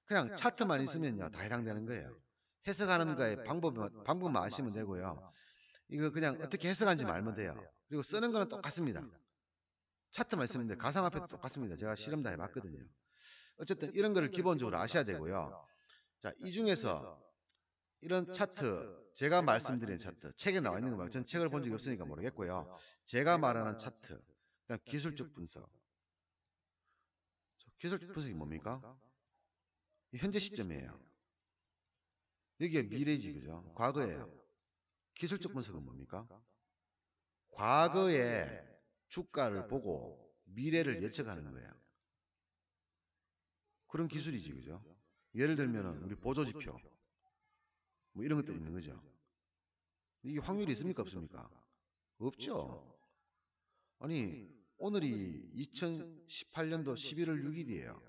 그냥 차트만 있으면요. 다 해당되는 거예요. 해석하는 거에 방법만 아시면 되고요. 이거 그냥 어떻게 해석하는지 알면 돼요. 그리고 쓰는 거는 똑같습니다. 차트만 있으면 돼. 가상화폐도 똑같습니다. 제가 실험 다 해봤거든요. 어쨌든 이런 거를 기본적으로 아셔야 되고요. 자, 이 중에서 이런 차트, 제가 말씀드린 차트, 책에 나와 있는 거 말고 전 책을 본 적이 없으니까 모르겠고요. 제가 말하는 차트, 그다음 기술적 분석. 기술적 분석이 뭡니까? 현재 시점이에요. 여기가 미래지, 그죠? 과거예요. 기술적 분석은 뭡니까? 과거의 주가를 보고 미래를 예측하는 거예요. 그런 기술이지, 그죠? 예를 들면 우리 보조지표 뭐 이런 것들이 있는 거죠. 이게 확률이 있습니까, 없습니까? 없죠. 아니, 오늘이 2018년도 11월 6일이에요.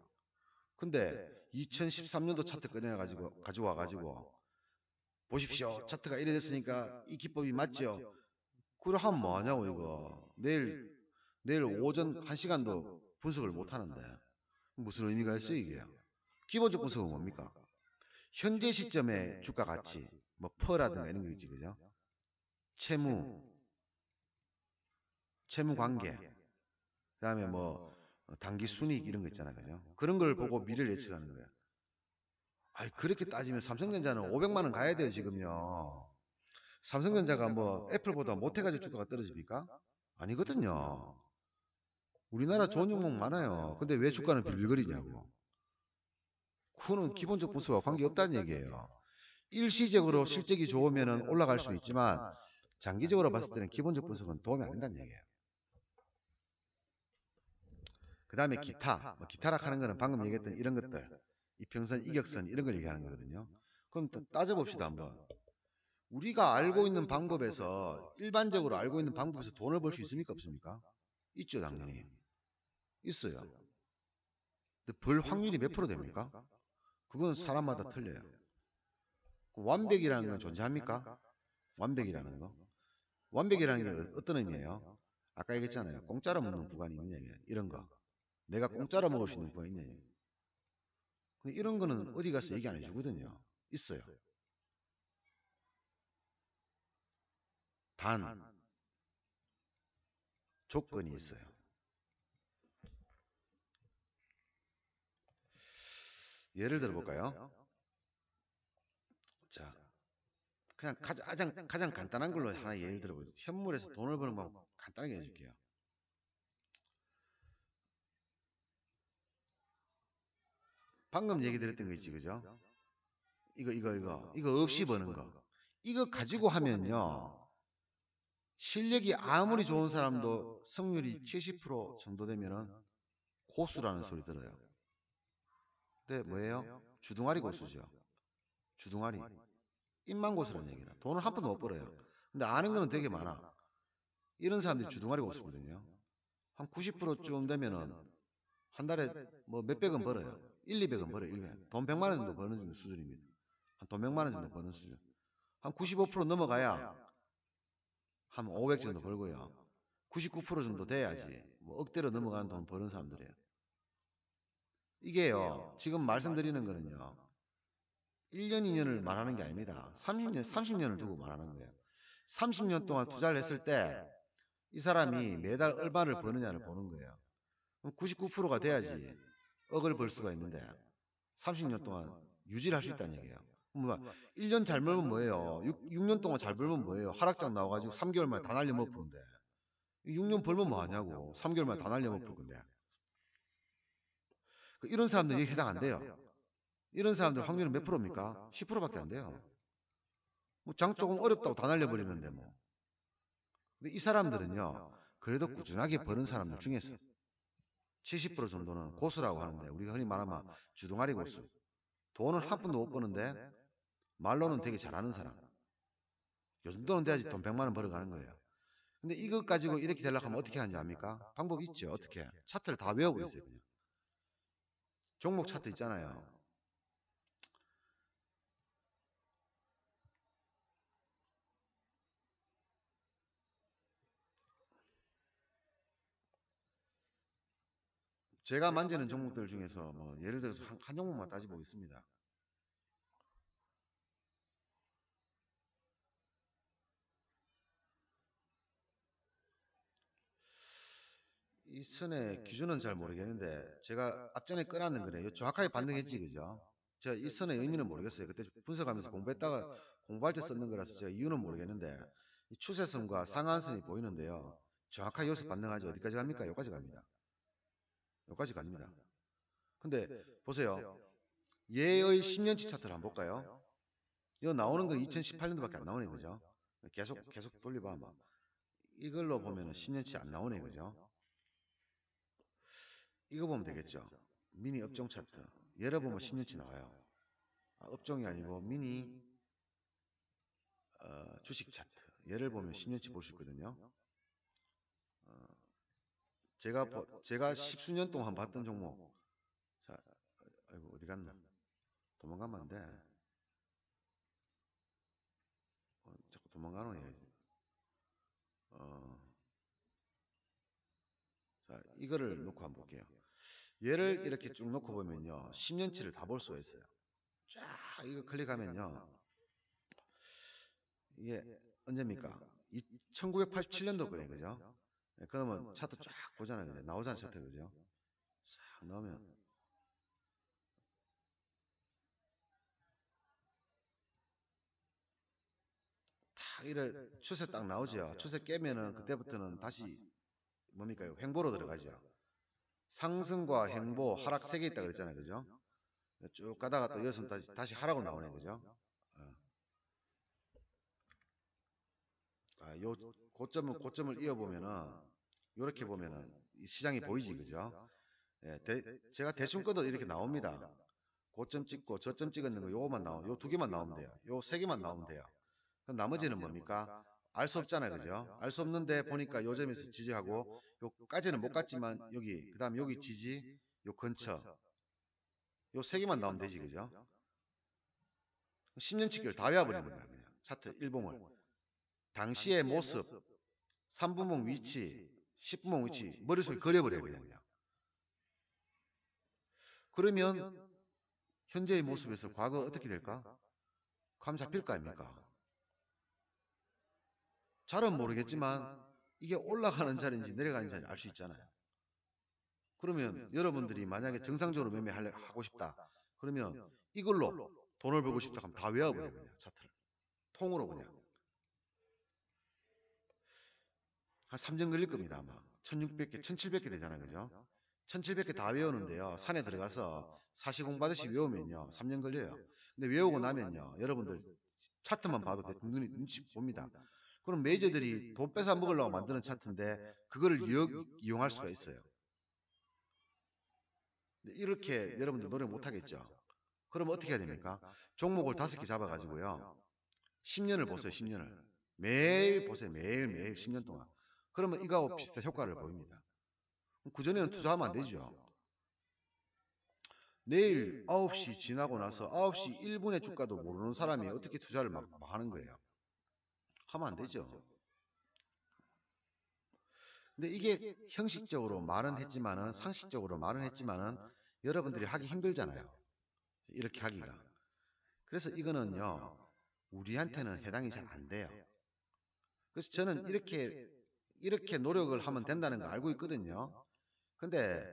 근데 2013년도 차트 꺼내가지고 가져와가지고 보십시오. 차트가 이래 됐으니까 이 기법이 맞죠? 그걸 하면 뭐 하냐고, 이거. 내일 오전 1시간도 분석을 못 하는데. 무슨 의미가 있어요, 이게? 기본적 분석은 뭡니까? 현재 시점의 주가 가치, 뭐, 퍼라든가 이런 거 있지, 그죠? 채무 관계, 그 다음에 뭐, 단기 순이익 이런 거 있잖아요, 그죠? 그런 걸 보고 미래를 예측하는 거예요. 아이, 그렇게 따지면 삼성전자는 500만 원 가야 돼요, 지금요. 삼성전자가 뭐, 애플보다 못해가지고 주가가 떨어집니까? 아니거든요. 우리나라 좋은 종목 많아요. 근데 왜 주가는 빌빌거리냐고. 그거는 기본적 분석과 관계없다는 얘기예요. 일시적으로 실적이 좋으면 올라갈 수 있지만 장기적으로 봤을 때는 기본적 분석은 도움이 안 된다는 얘기예요. 그 다음에 기타, 뭐 기타락 하는 거는 방금 얘기했던 이런 것들, 이평선, 이격선 이런 걸 얘기하는 거거든요. 그럼 따져봅시다 한번. 우리가 알고 있는 방법에서 일반적으로 알고 있는 방법에서 돈을 벌 수 있습니까 없습니까? 있죠 당연히. 있어요. 근데 벌 확률이 몇 프로 됩니까? 그건 사람마다 틀려요. 완벽이라는 건 존재합니까? 완벽이라는 거. 완벽이라는 게 어떤 의미예요? 아까 얘기했잖아요. 공짜로 먹는 구간이 있느냐, 이런 거. 내가 공짜로 먹을 수 있는 구간이 있느냐. 근데 이런 거는 어디 가서 얘기 안 해주거든요. 있어요. 단, 조건이 있어요. 예를 들어볼까요? 자, 그냥 가장 간단한 걸로 하나 예를 들어보죠. 현물에서 돈을 버는 방법 간단하게 해줄게요. 방금 얘기 드렸던 거 있지, 그죠? 이거 없이 버는 거. 이거 가지고 하면요. 실력이 아무리 좋은 사람도 승률이 70% 정도 되면은 고수라는 소리 들어요. 근데 뭐예요? 주둥아리 고수죠. 주둥아리. 입만 고수라는 얘기나. 돈을 한 푼도 못 벌어요. 근데 아는 거는 되게 많아. 이런 사람들이 주둥아리 고수거든요. 한 90%쯤 되면은 한 달에 뭐 몇백은 벌어요. 1, 200은 벌어요. 100. 돈 100만 원 정도 버는 수준입니다. 한 돈 100만 원 정도 버는 수준. 한 95% 넘어가야 한 500 정도 벌고요. 99% 정도 돼야지. 뭐 억대로 넘어가는 돈 버는 사람들이에요. 이게요. 지금 말씀드리는 거는요. 1년, 2년을 말하는 게 아닙니다. 30년, 30년을 두고 말하는 거예요. 30년 동안 투자를 했을 때 이 사람이 매달 얼마를 버느냐를 보는 거예요. 그럼 99%가 돼야지 억을 벌 수가 있는데 30년 동안 유지를 할 수 있다는 얘기예요. 뭐 1년 잘 벌면 뭐예요? 6년 동안 잘 벌면 뭐예요? 하락장 나와가지고 3개월 만에 다 날려 먹는데 6년 벌면 뭐 하냐고. 3개월 만에 다 날려 먹을 건데. 이런 사람들이 해당 안 돼요. 이런 사람들 확률은 몇 프로입니까? 10%밖에 안 돼요. 뭐 장 조금 어렵다고 다 날려버리는데 뭐. 근데 이 사람들은요, 그래도 꾸준하게 버는 사람들 중에서 70% 정도는 고수라고 하는데, 우리가 흔히 말하면 주둥아리 고수. 돈은 한 푼도 못 버는데, 말로는 되게 잘하는 사람. 요즘 돈은 돼야지 돈 100만 원 벌어가는 거예요. 근데 이것 가지고 이렇게 되려고 하면 어떻게 하는지 압니까? 방법이 있죠. 어떻게? 차트를 다 외워버리세요, 그냥. 종목 차트 있잖아요. 제가 만지는 종목들 중에서 뭐 예를 들어서 한 종목만 따져보겠습니다. 이 선의 기준은 잘 모르겠는데 제가 앞전에 꺼놨는 거네요. 정확하게 반등했지, 그죠? 제가 이 선의 의미는 모르겠어요. 그때 분석하면서 공부했다가 공부할 때 썼는 거라서 제가 이유는 모르겠는데 이 추세선과 상한선이 보이는데요. 정확하게 여기서 반등하지 어디까지 갑니까? 여기까지 갑니다. 여기까지 갑니다. 근데 보세요. 얘의 10년치 차트를 한번 볼까요? 이거 나오는 건 2018년도밖에 안 나오네, 그죠? 계속 돌려봐, 막. 이걸로 보면은 10년치 안 나오네, 그죠? 이거 보면 되겠죠. 미니 업종 차트. 얘를 보면 10년치 나와요. 업종이 아니고 미니 주식 차트. 얘를 보면 10년치 볼 수 있거든요. 어, 제가 십수년 동안 봤던 종목. 자, 아이고, 어디 갔나? 도망가면 안 돼. 도망가노, 얘. 자, 이거를 놓고 한번 볼게요. 얘를 이렇게 쭉 놓고 보면요. 10년치를 다 볼 수가 있어요. 쫙, 이거 클릭하면요. 이게 언제입니까? 1987년도 거네, 그죠? 네, 그러면 차트 쫙 보잖아요. 그죠? 나오잖아요, 차트, 그죠? 쫙 나오면. 딱 이래 추세 딱 나오죠. 추세 깨면은 그때부터는 다시 뭡니까? 횡보로 들어가죠. 상승과 횡보, 하락 세 개 있다 그랬잖아요. 그죠? 쭉 가다가 또 여기서 다시 하락으로 나오네. 그죠? 요 고점을 이어보면은 요렇게 보면은 이 시장이 보이지. 그죠? 예, 제가 대충 꺼도 이렇게 나옵니다. 고점 찍고 저점 찍었는 거 요거만 나오면 요 두 개만 나오면 돼요. 요 세 개만 나오면 돼요. 그럼 나머지는 뭡니까? 알 수 없잖아요. 그죠? 알 수 없는데 보니까 요 점에서 지지하고 요까지는 못 갔지만 여기 그다음 여기 지지 요 근처 요 세 개만 나오면 되지. 그죠? 10년치기를 다 외워버리는 거야. 그냥 차트 일봉을 당시의 모습 3분봉 위치 10분봉 위치 머릿속에 그려버려요. 그냥. 그러면 현재의 모습에서 과거 어떻게 될까? 감 잡힐 거 아닙니까? 잘은 모르겠지만 이게 올라가는 자리인지 내려가는 자리인지 알 수 있잖아요. 그러면 여러분들이 만약에 정상적으로 매매하고 싶다. 그러면 이걸로 돈을 벌고 싶다 하면 다 외워버려요. 그냥 차트를. 통으로 그냥. 한 3년 걸릴 겁니다. 아마. 1600개, 1700개 되잖아요. 그죠? 1700개 다 외우는데요. 산에 들어가서 사시공 받으시 외우면요. 3년 걸려요. 근데 외우고 나면요. 여러분들 차트만 봐도 눈치 봅니다. 그럼 메이저들이 돈 뺏어 먹으려고 만드는 차트인데 그거를 이용할 수가 있어요. 이렇게 여러분들 노력 못 하겠죠. 그럼 어떻게 해야 됩니까? 종목을 5개 잡아가지고요. 10년을 보세요. 10년을. 매일 보세요. 매일 10년 동안. 그러면 이거하고 비슷한 효과를 보입니다. 그전에는 투자하면 안 되죠. 내일 9시 지나고 나서 9시 1분의 주가도 모르는 사람이 어떻게 투자를 막 하는 거예요. 하면 안 되죠. 근데 이게 형식적으로 말은 했지만은 상식적으로 말은 했지만은 여러분들이 하기 힘들잖아요. 이렇게 하기가. 그래서 이거는요. 우리한테는 해당이 잘 안 돼요. 그래서 저는 이렇게 노력을 하면 된다는 거 알고 있거든요. 근데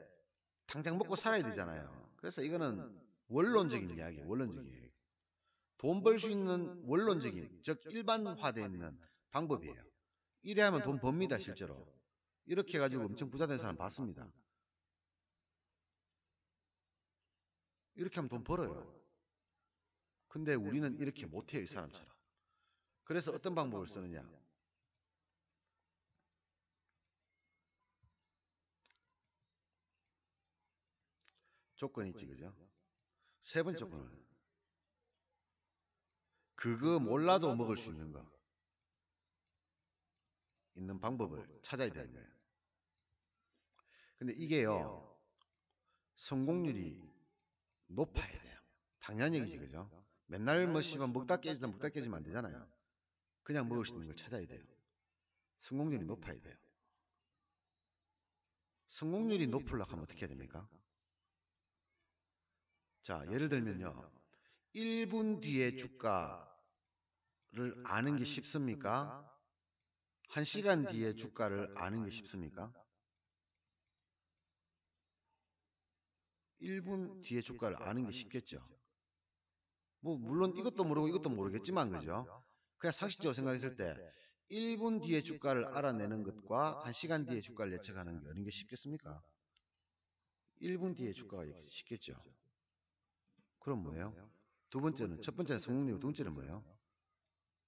당장 먹고 살아야 되잖아요. 그래서 이거는 원론적인 이야기예요. 원론적인 이야기. 돈 벌 수 있는 원론적인, 즉 일반화되어 있는 방법이에요. 이래 하면 돈 법니다, 실제로. 이렇게 해가지고 엄청 부자 된 사람 봤습니다. 이렇게 하면 돈 벌어요. 근데 우리는 이렇게 못해요, 이 사람처럼. 그래서 어떤 방법을 쓰느냐. 조건이 있지, 그죠? 세 번째 조건은 그거 몰라도 먹을 수 있는 거. 있는 방법을 찾아야 되는 거예요. 근데 이게요, 성공률이 높아야 돼요. 당연한 얘기지, 그죠? 맨날 뭐 씨발 먹다 깨지면 안 되잖아요. 그냥 먹을 수 있는 걸 찾아야 돼요. 성공률이 높아야 돼요. 성공률이 높으려고 하면 어떻게 해야 됩니까? 자, 예를 들면요. 1분 뒤에 주가를 아는 게 쉽습니까? 1시간 뒤에 주가를 아는 게 쉽습니까? 1분 뒤에 주가를 아는 게 쉽겠죠. 뭐 물론 이것도 모르고 이것도 모르겠지만 그죠? 그냥 상식적으로 생각했을 때 1분 뒤에 주가를 알아내는 것과 1시간 뒤에 주가를 예측하는 게 어느 게 쉽겠습니까? 1분 뒤에 주가가 쉽겠죠. 그럼 뭐예요? 두 번째는, 첫 번째는 성공률이고 두 번째는 뭐예요?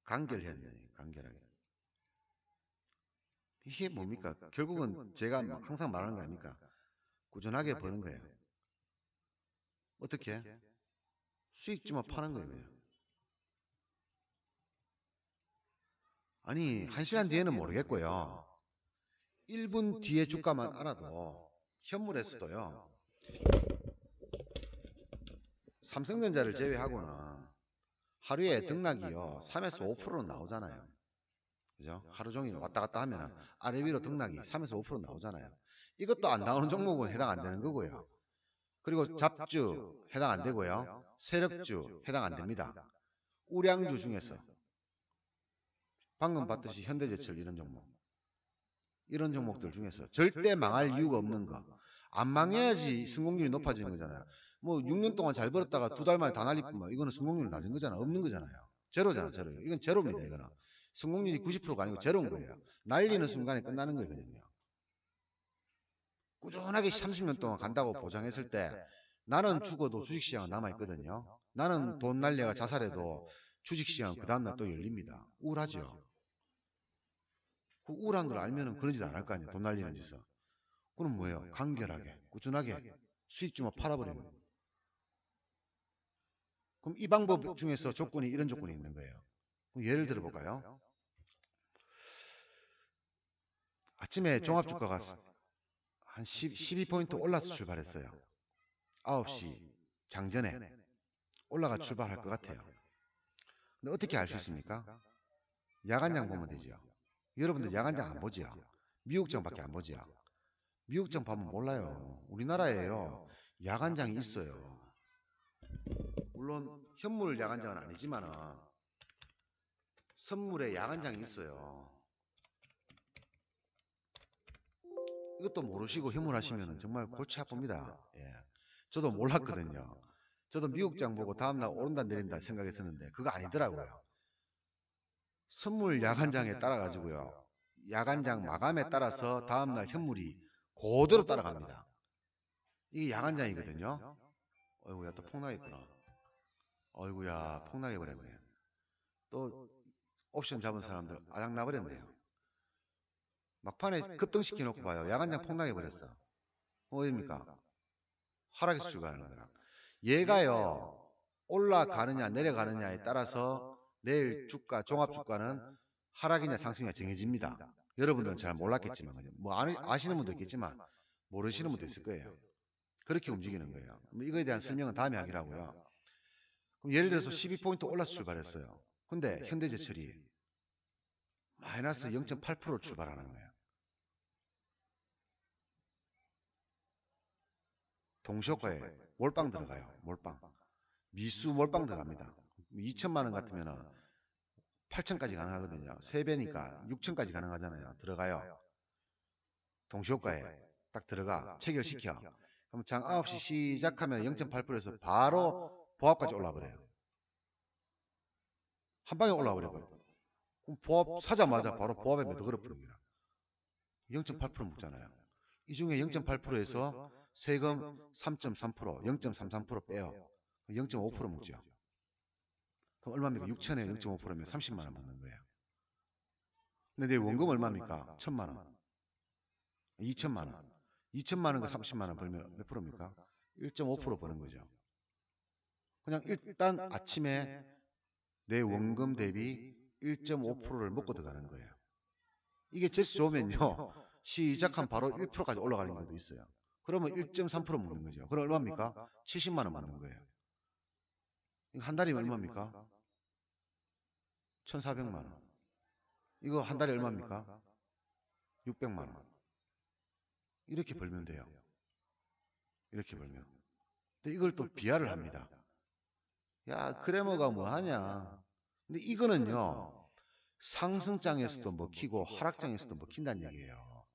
간결해야 돼요. 간결하게. 이게 뭡니까? 결국은 제가 항상 말하는 거 아닙니까? 꾸준하게 버는 거예요. 어떻게? 수익주만 파는 거예요. 그냥. 아니, 1시간 뒤에는 모르겠고요. 1분 뒤에 주가만 알아도 현물에서도요. 삼성전자를 제외하고는 하루에 등락이요. 3에서 5%는 나오잖아요. 그죠? 하루 종일 왔다 갔다 하면 아래 위로 등락이 3에서 5% 나오잖아요. 이것도 안 나오는 종목은 해당 안 되는 거고요. 그리고 잡주 해당 안 되고요. 세력주 해당 안 됩니다. 우량주 중에서 방금 봤듯이 현대제철 이런 종목들 중에서 절대 망할 이유가 없는 거. 안 망해야지 성공률이 높아지는 거잖아요. 뭐 6년 동안 잘 벌었다가 2달 만에 다 날리면 이거는 성공률이 낮은 거잖아. 없는 거잖아요. 제로잖아, 제로. 이건 제로입니다, 이거는. 성공률이 90%가 아니고 제로인 거예요. 날리는 순간에 끝나는 거거든요. 꾸준하게 30년 동안 간다고 보장했을 때 나는 죽어도 주식시장은 남아있거든요. 나는 돈 날려가 자살해도 주식시장 그 다음날 또 열립니다. 우울하죠. 그 우울한 걸 알면은 그런 짓 안 할 거 아니에요. 돈 날리는 짓을. 그럼 뭐예요? 간결하게, 꾸준하게 수익주만 팔아버리는 거예요. 그럼 이 방법 중에서 조건이 이런 조건이 있는 거예요. 그럼 예를 들어 볼까요? 아침에 종합주가가 한 12포인트 올라서 출발했어요. 9시 장전에 올라가 출발할 것 같아요. 근데 어떻게 알 수 있습니까? 야간장 보면 되죠. 여러분들 야간장 안 보지요? 미국장밖에 안 보지요? 미국장 보면 몰라요. 우리나라에요. 야간장이 있어요. 물론 현물 야간장은 아니지만 선물에 야간장이 있어요. 이것도 모르시고 현물하시면 정말 골치 아픕니다. 예. 저도 몰랐거든요. 저도 미국장 보고 다음날 오른다 내린다 생각했었는데 그거 아니더라고요. 선물 야간장에 따라 가지고요. 야간장 마감에 따라서 다음날 현물이 그대로 따라갑니다. 이게 야간장이거든요. 어이구야 또 폭락했구나. 어이구야 폭락해버렸네. 또 옵션 잡은 사람들 아작 나버렸네요. 막판에 급등시켜 놓고 봐요. 야간장 폭락해버렸어. 어입니까? 하락에서 출발하는 거라. 얘가요 올라가느냐 내려가느냐에 따라서 내일 주가 종합주가는 하락이냐 상승이냐 정해집니다. 여러분들은 잘 몰랐겠지만 뭐 아시는 분도 있겠지만 모르시는 분도 있을 거예요. 그렇게 움직이는 거예요. 이거에 대한 설명은 다음에 하기라고요. 그럼 예를 들어서 12포인트 올라서 출발했어요. 근데 현대제철이 마이너스 0.8% 출발하는 거예요. 동시효과에 몰빵 들어가요. 몰빵. 미수 몰빵 들어갑니다. 2천만 원 같으면 8천까지 가능하거든요. 3배니까 6천까지 가능하잖아요. 들어가요. 동시효과에 딱 들어가 체결시켜. 그럼 장 9시 시작하면 0.8%에서 바로 보합까지 올라버려요. 한 방에 올라버려요. 그럼 보합 사자마자 바로 보합에 매도 걸어버립니다. 0.8% 묻잖아요. 이 중에 0.8%에서 세금 3.3%, 0.33% 빼요. 0.5% 묻죠. 그럼 얼마입니까? 6천에 0.5%면 30만 원 묻는 거예요. 근데 내 원금 얼마입니까? 1,000만 원. 2천만 원. 2천만 원과 30만 원 벌면 몇 프로입니까? 1.5% 버는 거죠. 그냥 일단 아침에 내 원금 대비 1.5%를 먹고 들어가는 거예요. 이게 재수 좋으면요. 시작한 바로 1%까지 올라가는 경우도 있어요. 그러면 1.3% 먹는 거죠. 그럼 얼마입니까? 70만 원 먹는 거예요. 한 달이면 얼마입니까? 1,400만 원. 이거 한 달에 얼마입니까? 600만 원. 이렇게 벌면 돼요. 이렇게 벌면. 근데 이걸 또 비하를 합니다. 야, 크레머가 뭐 하냐. 근데 이거는요. 상승장에서도 먹히고 하락장에서도 먹힌다는 얘기예요.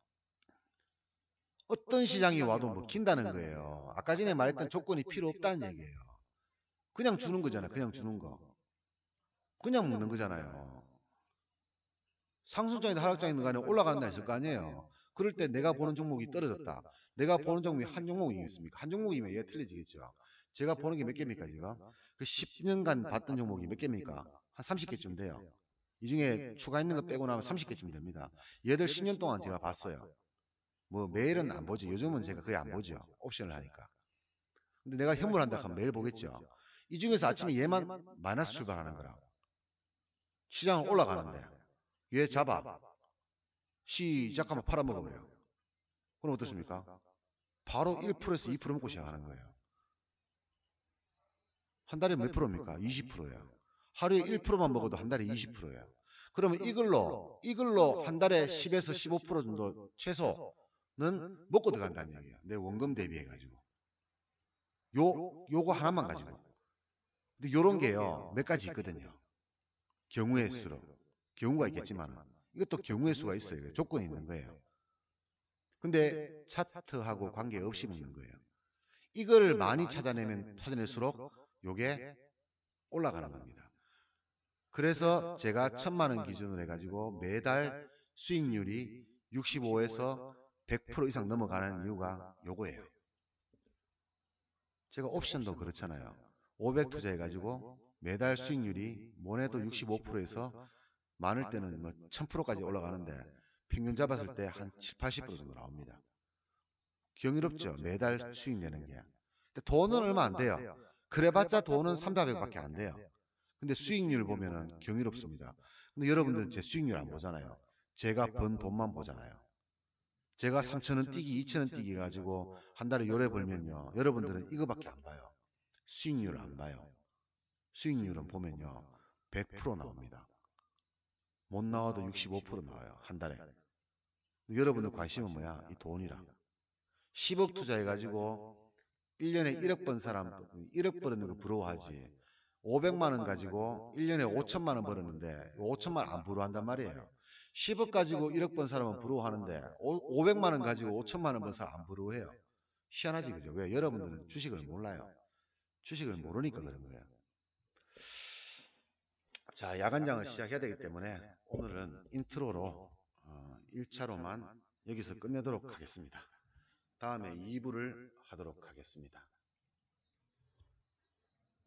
어떤 시장이 와도 먹힌다는 거예요. 아까 전에 말했던 조건이 필요 없다는 얘기예요. 그냥 주는 거잖아요. 그냥 주는 거. 그냥 먹는 거잖아요. 상승장이든 하락장이든 간에 올라가는 날 있을 거 아니에요. 그럴 때 내가 보는 종목이 떨어졌다. 내가 보는 종목이 한 종목이겠습니까? 한 종목이면 얘가 틀려지겠죠. 제가 보는 게 몇 개입니까, 지금? 그 10년간 봤던 종목이 몇 개입니까? 한 30개쯤 돼요. 이 중에 추가 있는 거 빼고 나면 30개쯤 됩니다. 얘들 10년 동안 제가 봤어요. 뭐 매일은 안 보죠. 요즘은 제가 거의 안 보죠. 옵션을 하니까. 근데 내가 현물한다 하면 매일 보겠죠. 이 중에서 아침에 얘만 마이너스 출발하는 거라. 시장은 올라가는데 얘 잡아. 시작하면 팔아먹어버려요. 그럼 어떻습니까? 바로 1%에서 2% 먹고 시작하는 거예요. 한 달에 몇 프로입니까? 20%예요. 하루에 1%만 먹어도 한 달에 20%예요. 그러면 이걸로 한 달에 10에서 15% 정도 최소는 먹고 들어간다는 얘기예요. 내 원금 대비해가지고. 요거 하나만 가지고. 근데 요런 게요, 몇 가지 있거든요. 경우의 수로. 경우가 있겠지만, 이것도 경우의 수가 있어요. 조건이 있는 거예요. 근데 차트하고 관계없이 먹는 거예요. 이거를 많이 찾아낼수록 요게 올라가는 겁니다. 그래서 제가 1,000만 원 기준으로 해가지고 매달 수익률이 65에서 100% 이상 넘어가는 이유가 요거예요. 제가 옵션도 그렇잖아요. 500 투자해가지고 매달 수익률이 모네도 65%에서 많을 때는 뭐 1000%까지 올라가는데 평균 잡았을 때 한 7, 80% 정도 나옵니다. 경이롭죠. 매달 수익 내는 게. 근데 돈은 얼마 안 돼요. 그래봤자 돈은 3, 400밖에 안 돼요. 근데 수익률 보면은 경이롭습니다. 근데 여러분들은 제 수익률 안 보잖아요. 제가 번 돈만 보잖아요. 제가 3,000원 뛰기, 2,000원 뛰기 가지고 한 달에 요래 벌면요. 여러분들은 이거밖에 안 봐요. 수익률을 안 봐요. 수익률은 보면요. 100% 나옵니다. 못 나와도 65% 나와요. 한 달에. 여러분들 관심은 뭐야? 이 돈이라. 10억 투자해가지고 1년에 1억 번 사람, 1억 벌었는 거 부러워하지. 500만 원 가지고 1년에 5천만 원 벌었는데 5천만 원 안 부러워한단 말이에요. 10억 가지고 1억 번 사람은 부러워하는데 500만 원 가지고 5천만 원 번 사람 안 부러워해요. 희한하지, 그죠? 왜? 여러분들은 주식을 몰라요. 주식을 모르니까 그런 거예요. 자, 야간장을 시작해야 되기 때문에 오늘은 인트로로 1차로만 여기서 끝내도록 하겠습니다. 다음에 2부를 하도록 하겠습니다.